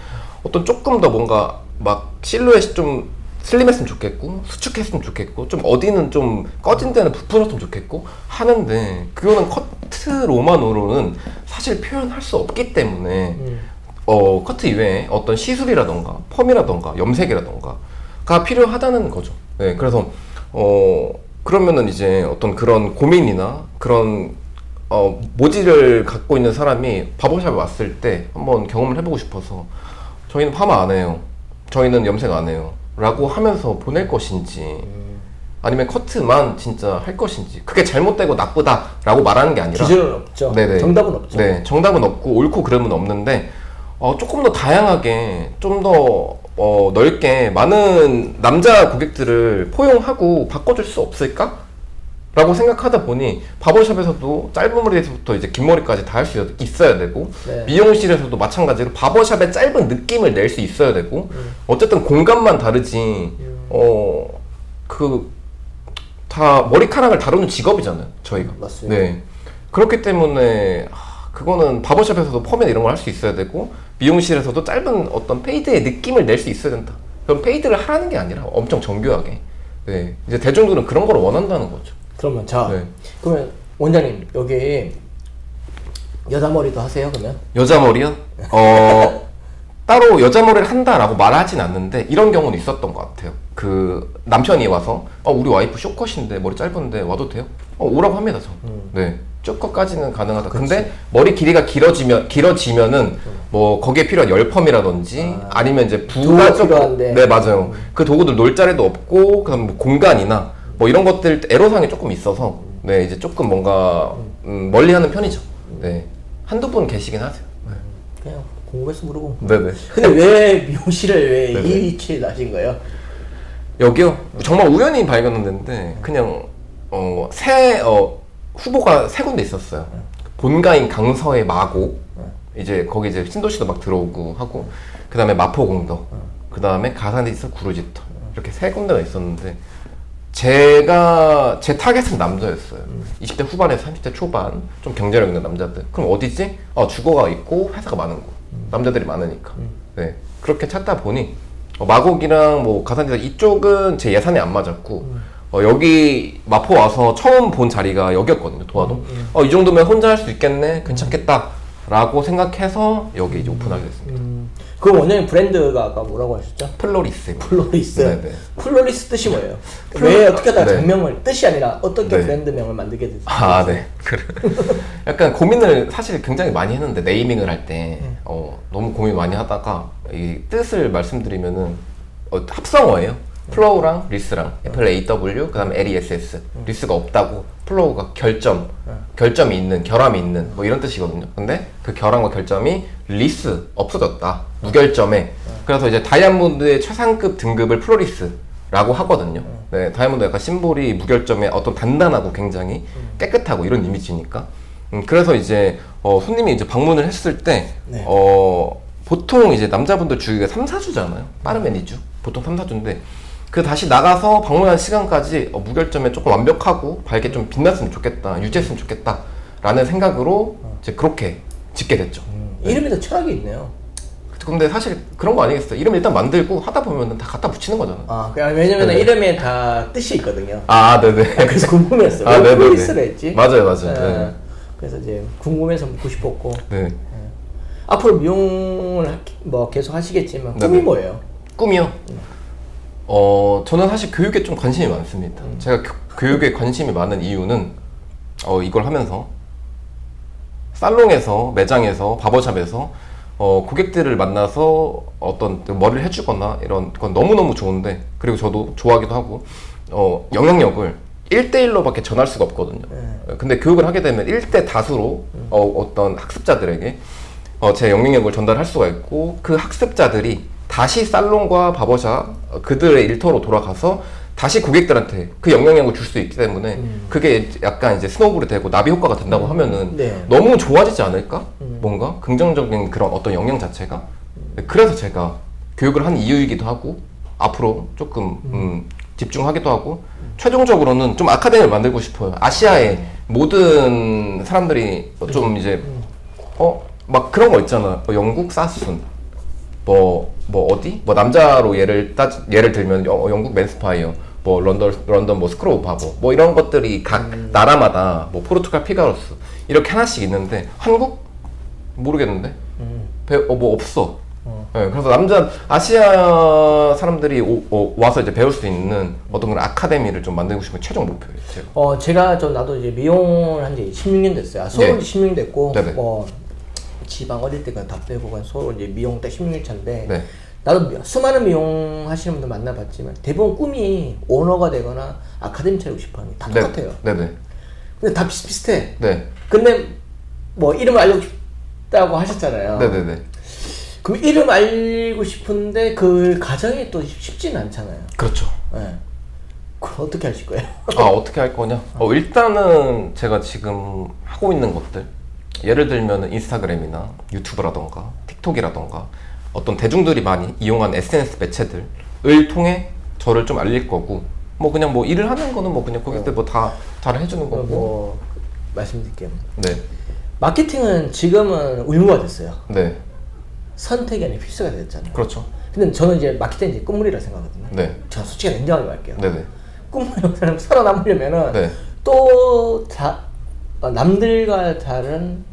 어떤 조금 더 뭔가 막 실루엣이 좀 슬림했으면 좋겠고 수축했으면 좋겠고 좀 어디는 좀 꺼진 데는 부풀었으면 좋겠고 하는데 그거는 커트로만으로는 사실 표현할 수 없기 때문에 커트 이외에 어떤 시술이라던가 펌이라던가 염색이라던가가 필요하다는 거죠. 네, 그래서 그러면은 이제 어떤 그런 고민이나 그런 모지를 갖고 있는 사람이 바버샵에 왔을 때 한번 경험을 해보고 싶어서 저희는 파마 안 해요. 저희는 염색 안 해요. 라고 하면서 보낼 것인지 아니면 커트만 진짜 할 것인지 그게 잘못되고 나쁘다 라고 말하는 게 아니라 기준은 없죠. 네네. 정답은 없죠. 네, 정답은 없고 옳고 그름은 없는데 조금 더 다양하게 좀 더 넓게 많은 남자 고객들을 포용하고 바꿔줄 수 없을까? 라고 생각하다 보니 바버샵에서도 짧은 머리에서부터 이제 긴 머리까지 다 할 수 있어야 되고 네. 미용실에서도 마찬가지로 바버샵의 짧은 느낌을 낼 수 있어야 되고 어쨌든 공간만 다르지 다 머리카락을 다루는 직업이잖아요 저희가. 맞습니다. 네. 그렇기 때문에 그거는 바버샵에서도 펌이나 이런 걸 할 수 있어야 되고 미용실에서도 짧은 어떤 페이드의 느낌을 낼 수 있어야 된다. 그럼 페이드를 하라는 게 아니라 엄청 정교하게. 네. 이제 대중들은 그런 걸 원한다는 거죠. 그러면 자, 네. 그러면 원장님 여기 여자 머리도 하세요 그러면? 여자 머리요? 따로 여자 머리를 한다라고 말하진 않는데 이런 경우는 있었던 것 같아요. 그 남편이 와서 우리 와이프 쇼컷인데 머리 짧은데 와도 돼요? 오라고 합니다 저. 네. 쇼컷까지는 가능하다. 그치. 근데 머리 길이가 길어지면은 뭐 거기에 필요한 열펌이라든지 아니면 이제 도구가 필요한데. 네 맞아요. 그 도구들 놀 자리도 없고 그다음 뭐 공간이나 뭐 이런 것들 애로사항이 조금 있어서 네 이제 조금 뭔가 멀리하는 편이죠. 네 한두 분 계시긴 하세요. 그냥 궁금해서 물어본 거. 네네. 근데 왜 미용실을 왜 네네. 이 위치에 나신 거예요? 여기요? 정말 우연히 발견했는데 그냥 후보가 세 군데 있었어요. 본가인 강서의 마고 이제 거기 이제 신도시도 막 들어오고 하고 그 다음에 마포공덕 그 다음에 가산디스 구루지터 이렇게 세 군데가 있었는데 제 타겟은 남자였어요. 20대 후반에서 30대 초반 좀 경제력 있는 남자들. 그럼 어디지? 주거가 있고 회사가 많은 곳. 남자들이 많으니까. 네 그렇게 찾다 보니 마곡이랑 뭐 가산디스 이쪽은 제 예산에 안 맞았고 여기 마포 와서 처음 본 자리가 여기였거든요. 도화동. 이 정도면 혼자 할 수 있겠네, 괜찮겠다 라고 생각해서 여기 이제 오픈하게 됐습니다. 그 원장님 브랜드가 아까 뭐라고 하셨죠? 플로리스. 플로리스. 네네. 플로리스 뜻이 뭐예요? 왜 어떻게 하다가 네. 장명을 뜻이 아니라 어떻게 네. 브랜드명을 만들게 됐어요? 네. 약간 고민을 사실 굉장히 많이 했는데 네이밍을 할 때 너무 고민 많이 하다가 이 뜻을 말씀드리면은 합성어예요. 플로우랑 리스랑 FLAW 그다음에 LESS 리스가 없다고 플로우가 결점이 있는 결함이 있는 뭐 이런 뜻이거든요. 근데 그 결함과 결점이 리스 없어졌다 무결점에 그래서 이제 다이아몬드의 최상급 등급을 플로리스라고 하거든요. 네, 다이아몬드 약간 심볼이 무결점에 어떤 단단하고 굉장히 깨끗하고 이런 이미지니까 그래서 이제 손님이 이제 방문을 했을 때 네. 보통 이제 남자분들 주기가 3, 4주잖아요. 빠르면 2주 보통 3, 4주인데 그 다시 나가서 방문한 시간까지 무결점에 조금 완벽하고 밝게 좀 빛났으면 좋겠다 유지했으면 좋겠다 라는 생각으로 이제 그렇게 짓게 됐죠. 네. 이름에도 철학이 있네요. 근데 사실 그런 거 아니겠어요? 이름 일단 만들고 하다 보면 다 갖다 붙이는 거잖아요. 왜냐면 네. 이름에 다 뜻이 있거든요. 네네. 그래서 궁금했어요. 왜 네네네. 플로리스를 했지? 맞아요. 네. 그래서 이제 궁금해서 묻고 싶었고. 네. 앞으로 미용을 계속 하시겠지만 꿈이 네네. 뭐예요? 꿈이요? 저는 사실 교육에 좀 관심이 많습니다. 제가 교육에 관심이 많은 이유는 이걸 하면서 살롱에서, 매장에서, 바버샵에서 고객들을 만나서 어떤 머리를 해주거나 이런 건 너무너무 좋은데 그리고 저도 좋아하기도 하고 영향력을 1대1로밖에 전할 수가 없거든요. 근데 교육을 하게 되면 1대 다수로 어떤 학습자들에게 제 영향력을 전달할 수가 있고 그 학습자들이 다시 살롱과 바버샵 그들의 일터로 돌아가서 다시 고객들한테 그 영향력을 줄 수 있기 때문에 그게 약간 이제 스노우볼이 되고 나비 효과가 된다고 하면은 네. 너무 좋아지지 않을까? 뭔가 긍정적인 그런 어떤 영향 자체가 그래서 제가 교육을 한 이유이기도 하고 앞으로 조금 집중하기도 하고 최종적으로는 좀 아카데미를 만들고 싶어요. 아시아의 모든 사람들이 좀 이제 막 그런 거 있잖아. 영국 사순 어디? 남자로 예를 들면 영국 맨스파이어, 런던 스크로우 바보, 이런 것들이 각 나라마다 포르투갈 피가로스 이렇게 하나씩 있는데 한국 모르겠는데 없어. 네, 그래서 아시아 사람들이 와서 이제 배울 수 있는 어떤 그런 아카데미를 좀 만들고 싶은 최종 목표예요. 제가 나도 이제 미용을 한 지 16년 됐어요. 서울 16년 됐고 네네. 지방 어릴 때 다 빼고 서울 이제 미용 때 16년 차인데 네. 나도 수많은 미용 하시는 분들 만나봤지만 대부분 꿈이 오너가 되거나 아카데미 차리고 싶어하는 게 다 똑같아요. 네네. 근데 다 비슷비슷해. 네. 근데 이름을 알고 싶다고 하셨잖아요. 네네네. 그럼 이름 알고 싶은데 그 과정이 또 쉽지는 않잖아요. 그렇죠. 네. 그럼 어떻게 하실 거예요? 어떻게 할 거냐? 일단은 제가 지금 하고 있는 것들, 예를 들면 인스타그램이나 유튜브라던가 틱톡이라던가 어떤 대중들이 많이 이용한 SNS 매체들을 통해 저를 좀 알릴 거고, 뭐 그냥 뭐 일을 하는 거는 뭐 그냥 고객들 뭐 다 잘 해주는 거고. 뭐 말씀드릴게요. 네. 마케팅은 지금은 의무화 됐어요. 네. 선택이 아니라 필수가 됐잖아요. 그렇죠. 근데 저는 이제 마케팅이 이제 끝물이라 생각하거든요. 네. 제가 솔직히 냉정하게 말할게요. 네네. 꿈을 살아남으려면은 네. 또 남들과 다른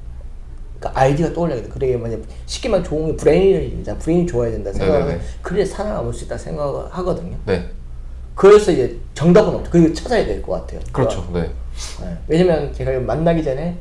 그러니까 아이디어가 떠올려야 돼. 그러게 만약 쉽게 말하면 좋은 게 브레인이자 브레인이 좋아야 된다 생각하면 네네네. 그래야 살아남을 수 있다 생각하거든요. 네. 그래서 이제 정답은 없죠. 그리고 찾아야 될 것 같아요. 그렇죠. 네. 네. 왜냐면 제가 만나기 전에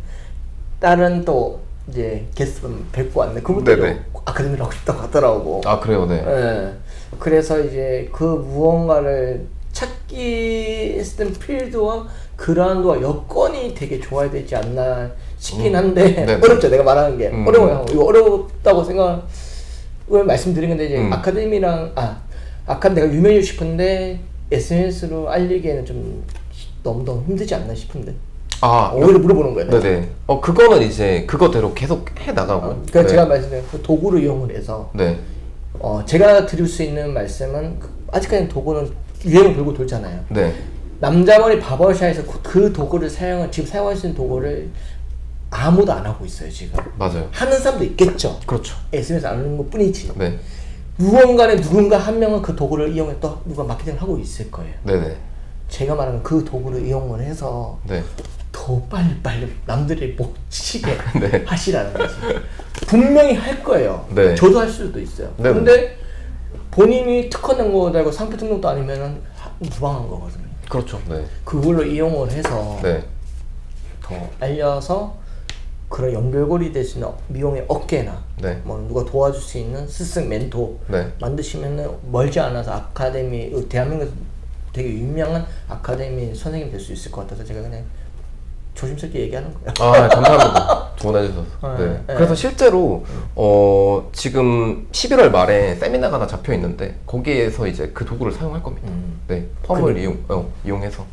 다른 또 이제 게스트분 뵙고 왔는데 그분들도 네네. 아카데미를 하고 싶다고 하더라고. 아 그래요. 네. 네. 그래서 이제 그 무언가를 찾기 했던 필드와 그라운드와 여건이 되게 좋아야 되지 않나 싶긴 한데 네네. 어렵죠. 내가 말하는 게 어려워요. 이거 어렵다고 생각을 말씀드린 건데 이제 아카데미랑 내가 유명해지고 싶은데 SNS로 알리기에는 좀 너무 힘들지 않나 싶은데 오히려 물어보는 거예요. 네네. 그거는 이제 그거대로 계속 해 나가고. 그러니까 네. 제가 말씀드린 그 도구를 이용을 해서 네. 제가 드릴 수 있는 말씀은 아직까지는 도구는 유행을 돌고 돌잖아요. 네. 남자머리 바버샵에서 그 도구를 지금 사용할 수 있는 도구를 아무도 안 하고 있어요 지금. 맞아요. 하는 사람도 있겠죠. 그렇죠. SNS 안 하는 것 뿐이지. 네. 무언가는 누군가 한 명은 그 도구를 이용해 또 누가 마케팅을 하고 있을 거예요. 네네. 제가 말하는 그 도구를 이용을 해서 네. 더 빨리 남들이 못 치게 네. 하시라는 거지. 분명히 할 거예요. 네. 저도 할 수도 있어요. 네. 근데 본인이 특허낸 거다 이고 상표 등록도 아니면은 무방한 거거든요. 그렇죠. 네. 그걸로 이용을 해서 네. 더 알려서 그런 연결고리 될 수 있는 미용의 어깨나 네. 뭐 누가 도와줄 수 있는 스승 멘토 네. 만드시면은 멀지 않아서 아카데미 대한민국에서 되게 유명한 아카데미 선생님 될 수 있을 것 같아서 제가 그냥 조심스럽게 얘기하는 거예요. 감사합니다. 조언해주셔서. 네. 네. 그래서 실제로 지금 11월 말에 세미나가 하나 잡혀 있는데 거기에서 이제 그 도구를 사용할 겁니다. 네. 펌을 이용해서.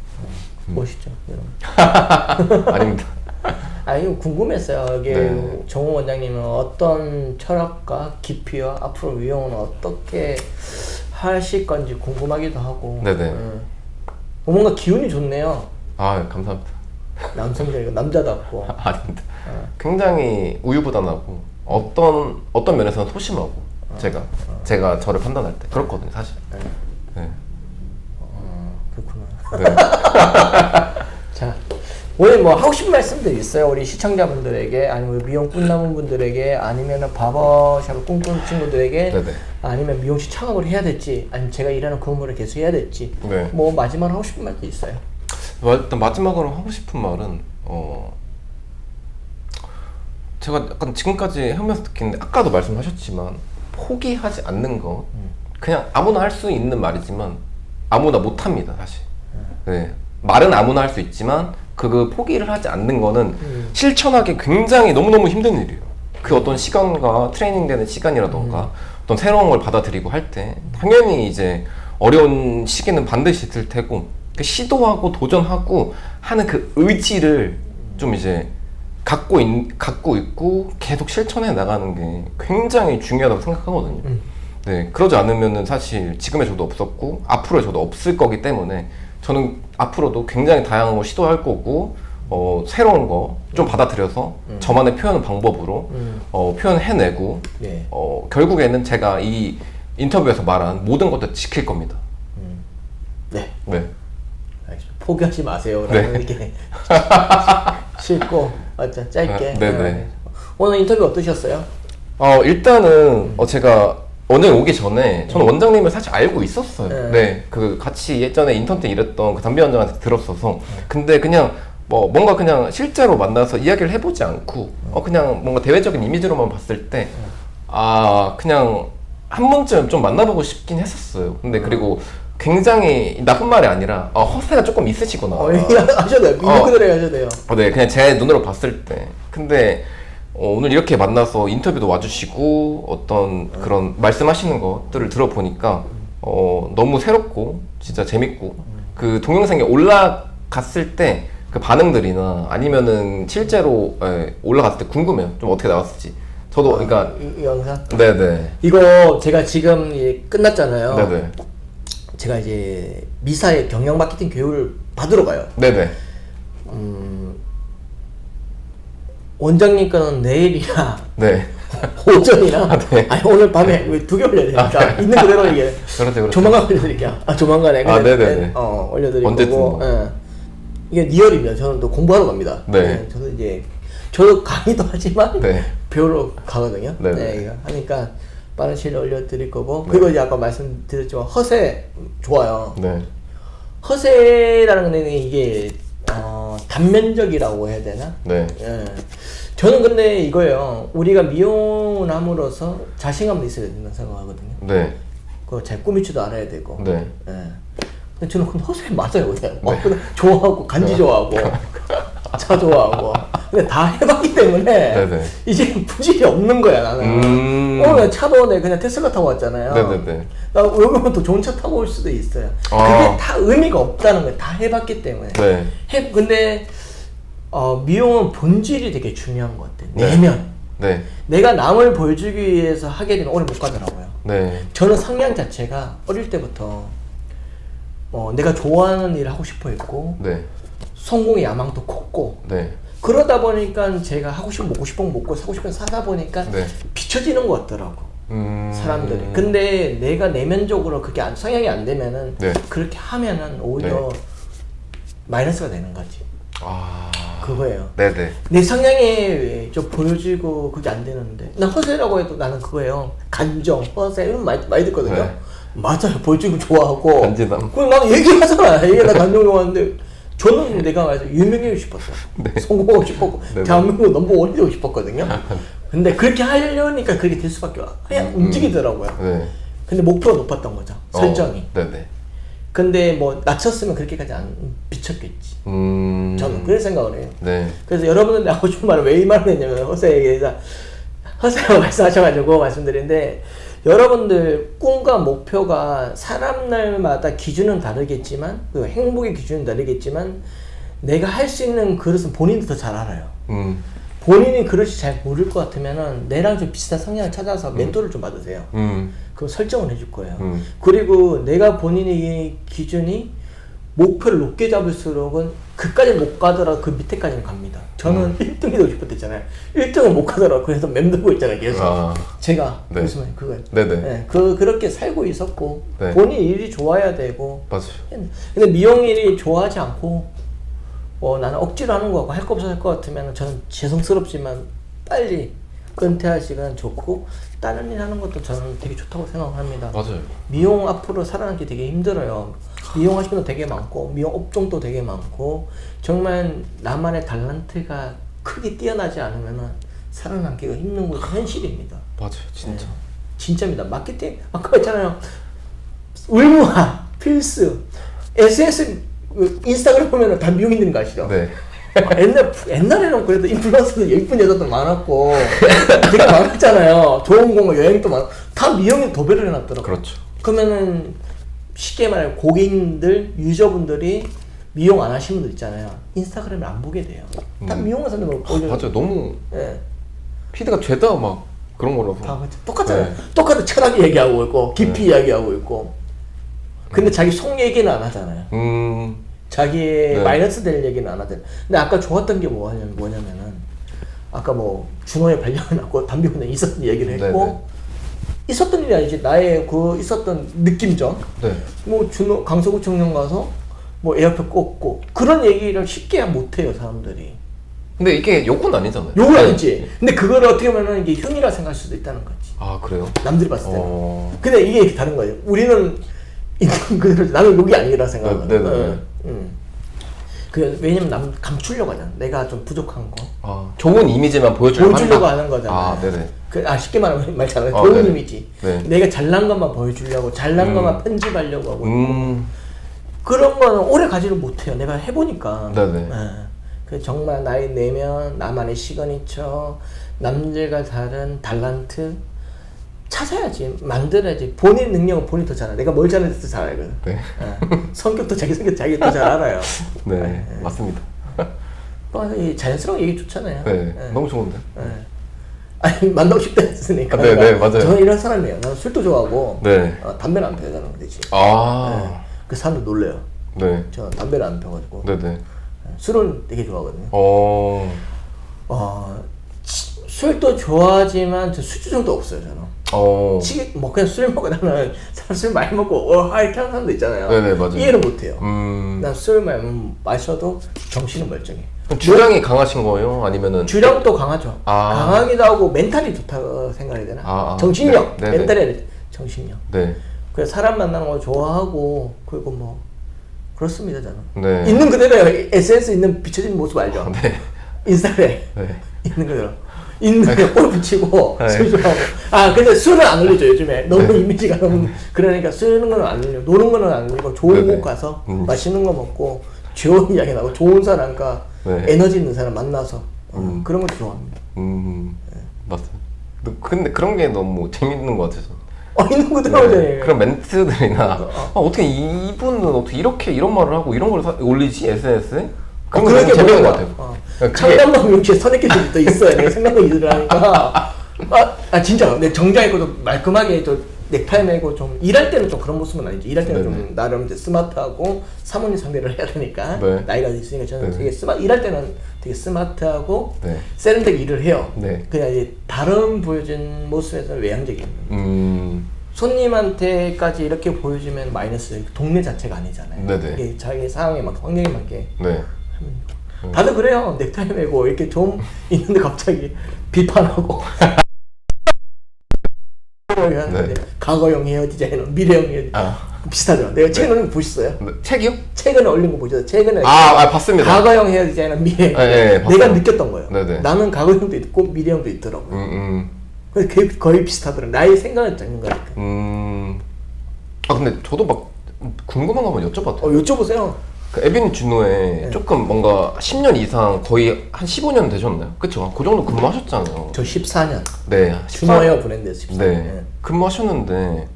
멋있죠, 여러분. 아닙니다. 아니 궁금했어요. 이게 네. 정호 원장님은 어떤 철학과 깊이와 앞으로 미용은 어떻게 하실 건지 궁금하기도 하고. 네네. 뭔가 기운이 좋네요. 감사합니다. 남성적이고 남자답고. 아닙니다. 굉장히 우유부단하고 어떤 면에서는 소심하고 제가 저를 판단할 때 그렇거든요, 사실. 네. 그렇구나. 네. 자, 오늘 뭐 하고 싶은 말씀들 있어요? 우리 시청자분들에게, 아니면 우리 미용 꿈나무 분들에게, 아니면 바버샵을 꿈꾸는 친구들에게, 네네. 아니면 미용실 창업을 해야 될지, 아니면 제가 일하는 근무를 계속 해야 될지. 네. 뭐 마지막으로 하고 싶은 말도 있어요? 일단 마지막으로 하고 싶은 말은 제가 약간 지금까지 하면서 느끼는데 아까도 말씀하셨지만 포기하지 않는 거 그냥 아무나 할 수 있는 말이지만 아무나 못합니다 사실. 네. 말은 아무나 할 수 있지만 그 포기를 하지 않는 거는 실천하기 굉장히 너무너무 힘든 일이에요. 그 어떤 시간과 트레이닝되는 시간이라던가 어떤 새로운 걸 받아들이고 할 때 당연히 이제 어려운 시기는 반드시 있을 테고 그 시도하고 도전하고 하는 그 의지를 좀 이제 갖고 있고 계속 실천해 나가는 게 굉장히 중요하다고 생각하거든요. 네, 그러지 않으면은 사실 지금의 저도 없었고 앞으로의 저도 없을 거기 때문에 저는 앞으로도 굉장히 다양한 걸 시도할 거고 새로운 거 좀 받아들여서 저만의 표현 방법으로 표현해내고 네. 결국에는 제가 이 인터뷰에서 말한 모든 것들 지킬 겁니다. 네. 네. 알겠습니다. 포기하지 마세요. 라는 이렇게 쉽고 짧게. 네네. 오늘 인터뷰 어떠셨어요? 일단은 제가 원장님 오기 전에 저는 원장님을 사실 알고 있었어요. 네. 그 같이 예전에 인턴 때 일했던 그 담비 원장한테 들었어서 근데 그냥 뭔가 그냥 실제로 만나서 이야기를 해보지 않고 그냥 뭔가 대외적인 이미지로만 봤을 때 그냥 한 번쯤 좀 만나보고 싶긴 했었어요. 근데 그리고 굉장히 나쁜 말이 아니라 허세가 조금 있으시구나. 하셔도 돼요. 있는 그대로 하셔도 돼요. 네, 그냥 제 눈으로 봤을 때. 근데 오늘 이렇게 만나서 인터뷰도 와주시고 어떤 그런 말씀하시는 것들을 들어보니까 너무 새롭고 진짜 재밌고 그 동영상이 올라갔을 때 그 반응들이나 아니면은 실제로 올라갔을 때 궁금해요. 좀 어떻게 나왔을지. 저도 그러니까 이 영상? 네네. 이거 제가 지금 끝났잖아요. 네네. 제가 이제 미사의 경영 마케팅 교육을 받으러 가요. 네네. 원장님 거는 내일이나 네. 오전이나 네. 아니 오늘 밤에 2개 올려드리니까 있는 그대로 이게 그렇죠. 조만간 올려드릴게요. 조만간에 네네네. 올려드릴 언제든 거고. 뭐. 이게 리얼입니다. 저는 또 공부하러 갑니다. 네. 저는 이제 저도 강의도 하지만 네. 배우러 가거든요. 네네. 네, 이거 하니까 빠른 시일에 올려드릴 거고. 그리고 이제 아까 말씀드렸지만 허세 좋아요. 네. 허세라는 거는 이게 단면적이라고 해야 되나? 네. 예. 저는 근데 이거예요. 우리가 미용을 함으로써 자신감도 있어야 된다고 생각하거든요. 네. 그거 잘 꾸미지도 알아야 되고. 네. 예. 근데 저는 그건 허세 맞아요, 그냥. 그냥 좋아하고 간지 좋아하고 차 좋아하고. 근데 다 해봤기 때문에 네네. 이제 부질이 없는 거야 나는. 오늘 차도 내 그냥 테슬라 타고 왔잖아요. 네네네. 나 여기 오면 더 좋은 차 타고 올 수도 있어요. 그게 다 의미가 없다는 거예요. 다 해봤기 때문에. 네. 근데 미용은 본질이 되게 중요한 것 같아요. 네. 내면. 네. 내가 남을 보여주기 위해서 하게 되면 오래 못 가더라고요. 네. 저는 성향 자체가 어릴 때부터 내가 좋아하는 일을 하고 싶어 했고 네. 성공의 야망도 컸고 네. 그러다 보니까 제가 하고 싶은 먹고 싶은 거 먹고 사고 싶은 거 사다 보니까 네. 비춰지는 것 같더라고. 사람들이. 근데 내가 내면적으로 그게 성향이 안 되면은 네. 그렇게 하면은 오히려 마이너스가 되는 거지. 그거예요. 네네. 내 성향에 좀 보여지고 그게 안 되는데 난 허세라고 해도 나는 그거예요. 간정, 허세 이런 말 많이 듣거든요. 네. 맞아요. 보여주고 좋아하고 간지남. 그럼 나는 얘기하잖아. 이게 나 간정 좋아하는데 저는 내가 말해서 유명해지고 싶었어. 네. 성공하고 싶었고 네네. 대한민국 넘버원 되고 싶었거든요. 근데 그렇게 하려니까 그렇게 될 수밖에 그냥 움직이더라고요. 네. 근데 목표가 높았던 거죠. 설정이. 네네. 근데 뭐 낮췄으면 그렇게까지 안 비쳤겠지. 저는 그런 생각을 해요. 네. 그래서 여러분들 하고 싶은 말을 왜 이 말을 했냐면 허세에 대해서 허세라고 말씀하셔가지고 말씀드리는데 여러분들 꿈과 목표가 사람들마다 기준은 다르겠지만 그 행복의 기준은 다르겠지만 내가 할 수 있는 그릇은 본인도 더 잘 알아요. 본인이 그릇이 잘 모를 것 같으면은 내랑 좀 비슷한 성향을 찾아서 멘토를 좀 받으세요. 그럼 설정을 해줄 거예요. 그리고 내가 본인의 기준이 목표를 높게 잡을수록은 그까지 못 가더라도 그 밑에까지는 갑니다. 저는 1등이 되고 싶었댔잖아요. 1등을 못 가더라도 그래서 맴돌고 있잖아요. 계속. 제가 네. 무슨 그거예요. 네네. 네, 그렇게 살고 있었고 네. 본인 일이 좋아야 되고. 맞아요. 근데 미용 일이 좋아하지 않고 나는 억지로 하는 거고 할 거 없어 할 거 같으면 저는 죄송스럽지만 빨리 은퇴하시면 좋고 다른 일 하는 것도 저는 되게 좋다고 생각합니다. 맞아요. 미용 앞으로 살아남기 되게 힘들어요. 미용 하시는 분도 되게 많고 미용 업종도 되게 많고 정말 나만의 달란트가 크게 뛰어나지 않으면 살아남기가 힘든 것도 현실입니다. 맞아요. 진짜. 네. 진짜입니다. 마케팅 아까 했잖아요. 의무화 필수 SNS 인스타그램 보면 다 미용인들인 거 아시죠? 네. 옛날에는 그래도 인플루언서들 예쁜 여자도 많았고 되게 많았잖아요. 좋은 공간 여행도 많고 다 미용에 도배를 해놨더라고요. 그렇죠. 그러면은 쉽게 말해 고객님들 유저분들이 미용 안 하시는 분들 있잖아요. 인스타그램을 안 보게 돼요. 다 미용한 사람들 보여. 맞아요. 너무 예. 피드가 죄다 막 그런 거라서. 다 똑같잖아요. 네. 똑같은 철학 얘기하고 있고 깊이 이야기하고 있고. 근데 자기 속 얘기는 안 하잖아요. 자기의 네. 마이너스 될 얘기는 안 하잖아요. 근데 아까 좋았던 게 뭐냐면은 아까 뭐 준호의 발령을 담배 운전에 있었던 얘기를 했고 네네. 있었던 일이 아니지. 나의 그 있었던 느낌점. 네. 뭐 준호 강서구청장 가서 뭐 에어컨 꽂고 그런 얘기를 쉽게 못 해요 사람들이. 근데 이게 욕은 아니잖아요. 욕은 아니지. 근데 그거를 어떻게 보면 이게 흉이라 생각할 수도 있다는 거지. 아 그래요? 남들이 봤을 때는. 근데 이게 이렇게 다른 거예요. 우리는 있는 그대로 나는 욕이 아니라 생각하거든. 왜냐면 감추려고 하잖아. 내가 좀 부족한 거. 좋은 이미지만 보여주려고 하는 거잖아. 네네. 쉽게 말하면 말 잘하는 좋은 네네. 이미지. 네. 내가 잘난 것만 보여주려고, 잘난 것만 편집하려고 하고. 음. 그런 거는 오래 가지를 못해요. 내가 해보니까. 네네. 그 정말 나의 내면, 나만의 시그니처, 남들과 다른 달란트, 찾아야지, 만들어야지. 본인 능력은 본인이 더 잘 알아. 내가 뭘 잘하는지 잘 알거든. 네. 성격도 자기 성격 자기가 더 잘 알아요. 네, 맞습니다. 이 자연스러운 얘기 좋잖아요. 네, 너무 좋은데. 아니 만나고 싶다 했으니까. 네, 맞아요. 저는 이런 사람이에요. 나는 술도 좋아하고 네. 담배는 안 피우잖아, 그렇지. 그 사람들 놀래요. 네. 저는 담배를 안 피워가지고. 네네. 술은 되게 좋아하거든요. 술도 좋아하지만 저 술주정도 없어요, 저는. 뭐 그냥 술 먹고 나는 술 많이 먹고 이렇게 하는 사람도 있잖아요. 네네, 맞아요. 이해를 못해요. 난 술 마셔도 정신은 멀쩡해. 주량이 강하신 거예요? 아니면은 주량도 강하죠. 강하기도 하고 멘탈이 좋다고 생각해야 되나? 정신력, 네. 멘탈이 아니라 정신력. 네. 그래서 사람 만나는 거 좋아하고 그리고 뭐 그렇습니다, 저는. 네. 있는 그대로 SNS 있는 비춰진 모습 알죠? 네. 인스타그램 있는 그대로. 있는 그대로 골프 치고 네. 술 좋아하고. 근데 술은 안 올리죠, 요즘에. 너무 이미지가 너무 그러니까 쓰는 거는 안 올리고 노는 거는 안 올리고 좋은 곳 가서 맛있는 거 먹고 좋은 이야기 나고 좋은 사람과 에너지 있는 사람 만나서 그런 걸 좋아합니다. 맞습니다. 근데 그런 게 너무 재밌는 것 같아서. 있는 그대로 그런 멘트들이나 어떻게 이분은 어떻게 이렇게 이런 말을 하고 이런 걸 올리지 SNS에? 그런 거 너무 재밌는 것 같아요. 창담방 명치에 선입견들이 또 있어요. 내가 생각을 일을 하니까 진짜 내 정장 입고 좀 말끔하게 또 넥타이 매고 좀 일할 때는 좀 그런 모습은 아니죠. 일할 때는 좀 나름 이제 스마트하고 사모님 상대를 해야 되니까 나이가 있으니까 저는 되게 일할 때는 되게 스마트하고 세련되게 일을 해요. 그냥 이제 다른 보여진 모습에서는 외향적인. 손님한테까지 이렇게 보여주면 마이너스. 동네 자체가 아니잖아요. 이게 자기 상황에 막 환경에 맞게. 다들 그래요. 넥타이 매고 이렇게 좀 있는데 갑자기 비판하고. 과거형 헤어 디자이너, 미래형 헤어 디자이너 비슷하죠. 내가 최근에 올린 거 보셨어요? 책이요? 최근에 올린 거 보셨어요? 최근에 봤습니다. 과거형 헤어 디자이너, 미래형. 내가 느꼈던 거예요. 나는 과거형도 있고 미래형도 있더라고요. 그래서 거의 비슷하더라고요. 나의 생각을 잡는 거니까. 근데 저도 막 궁금한 거 한번 여쭤봐도 돼요? 여쭤보세요. 그 에비뉴 준호에 조금 뭔가 10년 이상 거의 한 15년 되셨나요? 그쵸? 그 정도 근무하셨잖아요. 저 14년. 네. 준호웨어 브랜드에서 14년. 네. 근무하셨는데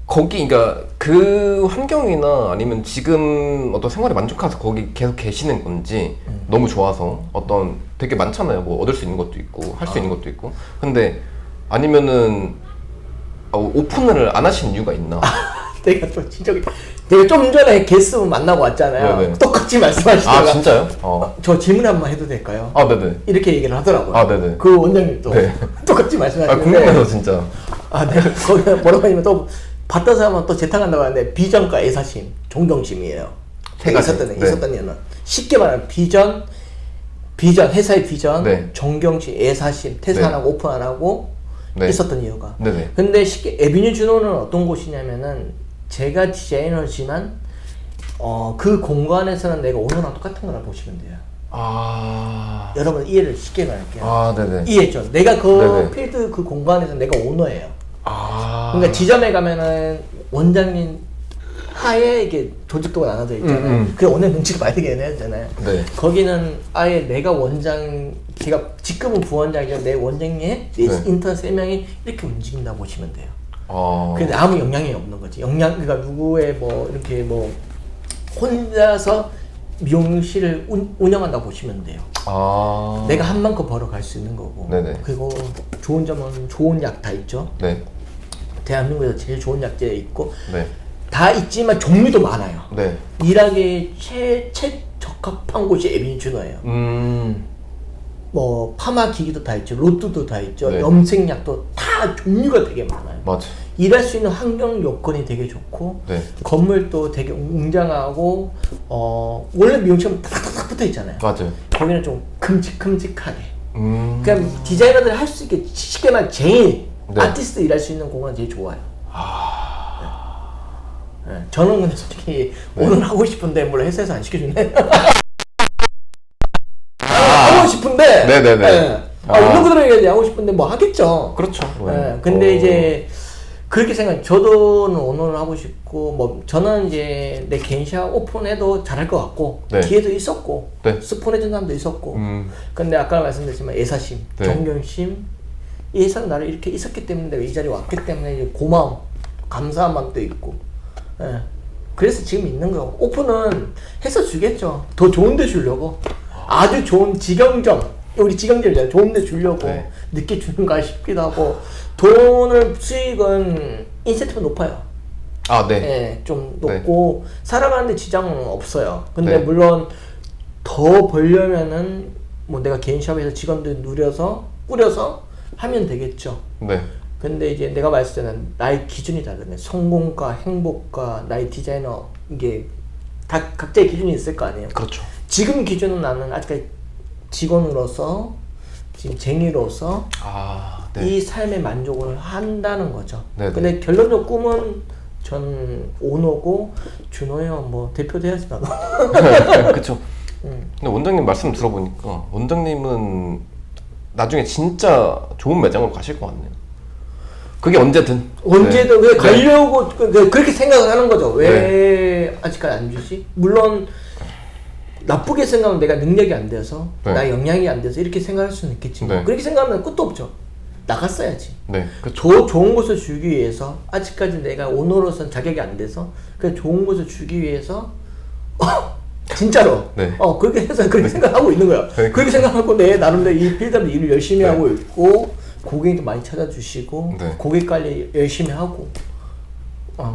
거기 그러니까 그 환경이나 아니면 지금 어떤 생활에 만족해서 거기 계속 계시는 건지 너무 좋아서 어떤 되게 많잖아요. 뭐 얻을 수 있는 것도 있고 할 수 있는 것도 있고. 근데 아니면은 오픈을 안 하신 이유가 있나? 내가 또 진짜 내가 좀 전에 게스트 만나고 왔잖아요. 똑같이 말씀하시다가 진짜요? 저 질문 한번 해도 될까요? 네네. 이렇게 얘기를 하더라고요. 그 원장님도 똑같이 말씀하시는데 궁금해서 진짜. 내가 거기 뭐라고 하냐면 또 봤던 사람은 또 재탕한다고 하는데 비전과 애사심, 존경심이에요. 있었던 얘는 쉽게 말하면 비전 회사의 비전, 존경심, 애사심, 퇴사 안 하고 오픈 안 하고 있었던 이유가. 근데 쉽게 에비뉴 준호는 어떤 곳이냐면은 제가 디자이너지만 그 공간에서는 내가 오너랑 똑같은 거라 보시면 돼요. 여러분 이해를 쉽게 말할게요. 이해했죠? 내가 그 필드 그 공간에서 내가 오너예요. 그러니까 지점에 가면은 원장님 하에 이게 조직도가 나눠져 있잖아요. 그 원장님 눈치를 많이 되게 해야 되잖아요. 거기는 아예 내가 제가 직급은 부원장이죠. 내 원장님, 내 인턴 3명이 이렇게 움직인다 보시면 돼요. 근데 아무 영향이 없는 거지. 그러니까 누구의 이렇게 혼자서 미용실을 운영한다고 보시면 돼요. 내가 한 만큼 벌어갈 수 있는 거고. 그리고 좋은 점은 좋은 약 다 있죠. 대한민국에서 제일 좋은 약제 있고 다 있지만 종류도 많아요. 일하기에 최적합한 곳이 에비뉴 준호예요. 파마 기기도 다 있죠. 로또도 다 있죠. 염색약도 다 종류가 되게 많아요. 일할 수 있는 환경 요건이 되게 좋고 건물도 되게 웅장하고 원래 미용실은 탁탁탁 붙어 있잖아요. 거기는 좀 큼직큼직하게. 그냥 디자이너들이 할 수 있게 쉽게 말하면 제일 아티스트 일할 수 있는 공간이 제일 좋아요. 저는 근데 솔직히 오늘 하고 싶은데 물론 회사에서 안 시켜주네. 하고 싶은데. 있는 그대로 얘기하지. 하고 싶은데 하겠죠. 그렇죠. 근데 이제 그렇게 저도 오너를 하고 싶고 저는 이제 내 개인샵 오픈해도 잘할 것 같고 기회도 있었고 스폰해준 사람도 있었고 근데 아까 말씀드렸지만 애사심, 존경심 이 회사는 나를 이렇게 있었기 때문에 내가 이 자리에 왔기 때문에 이제 고마움, 감사한 마음도 있고. 예. 그래서 지금 있는 거고. 오픈은 해서 주겠죠. 더 좋은 데 주려고. 아주 좋은 직영점, 우리 직영점이잖아요. 좋은 데 주려고 네. 늦게 주는가 싶기도 하고. 돈을 수익은 인센티브가 높아요. 아, 네. 예, 좀 높고 살아가는데 지장은 없어요. 근데 네. 물론 더 벌려면은 뭐 내가 개인 샵에서 직원들 꾸려서 하면 되겠죠. 네. 근데 이제 내가 말했을 때는 나의 기준이 다르네. 성공가, 행복가, 나의 디자이너 이게 다 각자의 기준이 있을 거 아니에요. 그렇죠. 지금 기준은 나는 아직까지 직원으로서 지금 쟁이로서 아, 네. 이 삶의 만족을 한다는 거죠. 네네. 근데 결론적 꿈은 전 오너고 준호이 형 뭐 대표 돼야지 나도. 그쵸. 근데 원장님 말씀 들어보니까 원장님은 나중에 진짜 좋은 매장으로 가실 것 같네요. 그게 언제든. 언제든 네. 왜 가려고 그렇게 생각을 하는 거죠. 왜 아직까지 안 주지? 물론 나쁘게 생각하면 내가 능력이 안 돼서 나 역량이 안 돼서 이렇게 생각할 수는 있겠지만 그렇게 생각하면 끝도 없죠. 나갔어야지. 네. 그쵸. 더 좋은 곳을 주기 위해서 아직까지 내가 오너로서는 자격이 안 돼서 그 좋은 곳을 주기 위해서 진짜로 그렇게 해서 그렇게 생각하고 있는 거야. 그렇게 생각하고 내 나름대로 이 필드로 일을 열심히 하고 있고 고객도 많이 찾아주시고 고객 관리 열심히 하고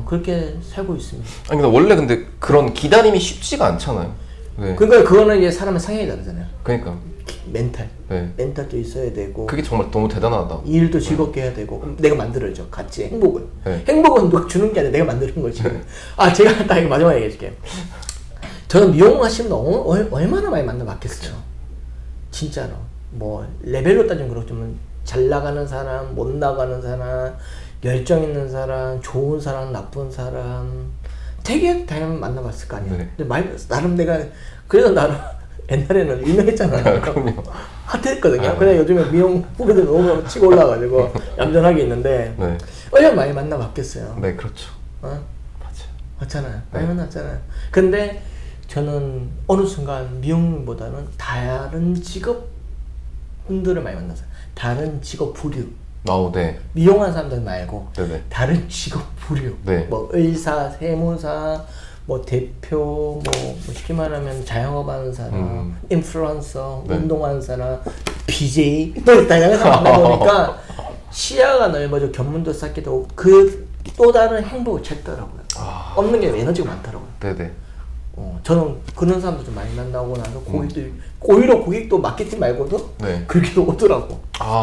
그렇게 살고 있습니다. 아니 근데 그런 기다림이 쉽지가 않잖아요. 네. 그러니까 그거는 이제 사람의 성향이 다르잖아요. 그러니까 멘탈. 네. 멘탈도 있어야 되고 그게 정말 너무 대단하다. 일도 즐겁게 해야 되고 내가 만들어줘 같이 행복을. 네. 행복은 누가 주는 게 아니라 내가 만드는 거지. 제가 딱 이거 마지막에 얘기해줄게요. 저는 미용 하시면 얼마나 많이 만나봤겠어요. 진짜로. 뭐 레벨로 따지면 그렇지만 잘 나가는 사람, 못 나가는 사람, 열정 있는 사람, 좋은 사람, 나쁜 사람 되게 다양한 만나봤을 거 아니에요. 네. 근데 나름 내가 그래서 나름 옛날에는 유명했잖아요. 그럼요. 핫했거든요. 근데 요즘에 미용 후배들 너무 치고 올라가지고 얌전하게 있는데 얼마나 많이 만나봤겠어요. 네, 그렇죠. 맞아요. 맞잖아요. 네. 많이 만났잖아요. 근데 저는 어느 순간 미용보다는 다른 직업분들을 많이 만났어요. 다른 직업 부류. 네. 미용하는 사람들 말고 네네. 다른 직업 부류. 네. 뭐 의사, 세무사, 뭐 대표, 뭐 쉽게 말하면 자영업하는 사람, 인플루언서, 운동하는 사람, BJ 뭐 다양한 사람 만나보니까 시야가 넓어져 견문도 쌓게 되고 그 또 다른 행복을 찾더라고요. 없는 게 에너지가 많더라고요. 네네. 저는 그런 사람들 좀 많이 만나고 나서 오히려 고객도 마케팅 말고도 그렇게 오더라고.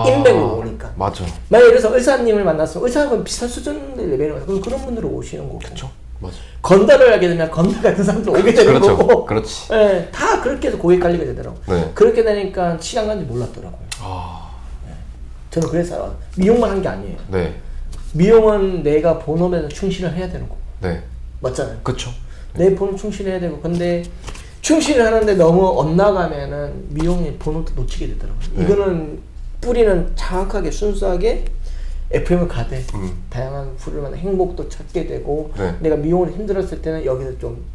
인맥으로 오니까. 맞아. 만약에 그래서 의사님을 만났으면 의사는 비슷한 수준의 레벨이 그럼 그런 분들은 오시는 거고. 그쵸. 맞아. 건달을 하게 되면 건달 같은 사람들 오게 되는 거고. 그렇지. 네, 다 그렇게 해서 고객 관리가 되더라고. 네. 그렇게 되니까 시간 간지 몰랐더라고요. 저는 그래서 미용만 한 게 아니에요. 네. 미용은 내가 본업에서 충실을 해야 되는 거고. 네. 맞잖아요. 그쵸. 내 본업 충실해야 되고. 근데 충실을 하는데 너무 엇나가면은 미용의 본업도 놓치게 되더라고요. 이거는 뿌리는 정확하게 순수하게 FM을 가되 다양한 부류만 행복도 찾게 되고 내가 미용을 힘들었을 때는 여기서 좀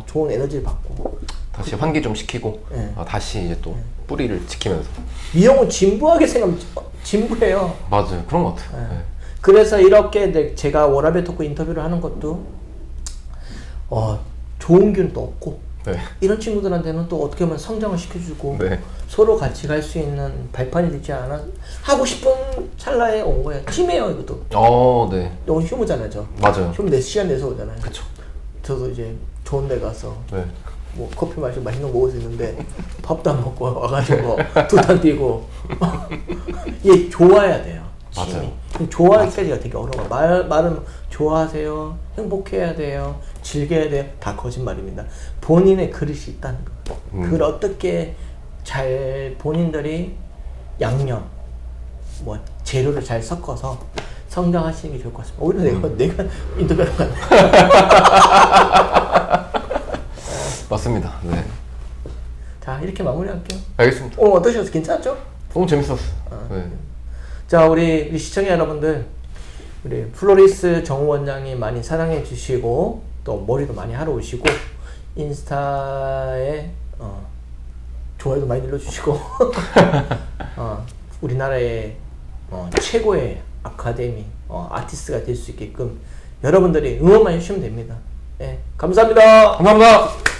좋은 에너지를 받고 다시 환기 좀 시키고 다시 이제 또 뿌리를 지키면서 미용은 진부하게 생각하면 진부해요. 맞아요. 그런 것 같아요. 네. 그래서 이렇게 제가 워라밸 토크 인터뷰를 하는 것도 좋은 기운도 얻고 이런 친구들한테는 또 어떻게 보면 성장을 시켜주고 서로 같이 갈 수 있는 발판이 되지 않아 하고 싶은 찰나에 온 거예요. 팀이에요 이것도. 네. 너무 휴무잖아요 저. 맞아요. 휴무 4시간 내서 오잖아요. 그쵸. 저도 이제 좋은 데 가서 뭐 커피 마시고 맛있는 거 먹을 수 있는데 밥도 안 먹고 와가지고 두탄 뛰고 얘 좋아야 돼요. 맞아요. 좋아하기까지가 되게 어려워. 말은 좋아하세요, 행복해야 돼요, 즐겨야 돼요. 다 거짓말입니다. 본인의 그릇이 있다는 거. 그걸 어떻게 잘 본인들이 양념, 뭐 재료를 잘 섞어서 성장하시는 게 좋을 것 같습니다. 오히려 내가 인터뷰하는 것 같네. 맞습니다. 네. 자, 이렇게 마무리할게요. 알겠습니다. 오늘 어떠셨어요? 괜찮았죠? 너무 재밌었어요. 네. 자, 우리 시청자 여러분들, 우리 플로리스 정우 원장님 많이 사랑해 주시고 또 머리도 많이 하러 오시고 인스타에 좋아요도 많이 눌러주시고 우리나라의 최고의 아카데미 아티스트가 될 수 있게끔 여러분들이 응원만 해주시면 됩니다. 예, 감사합니다. 감사합니다.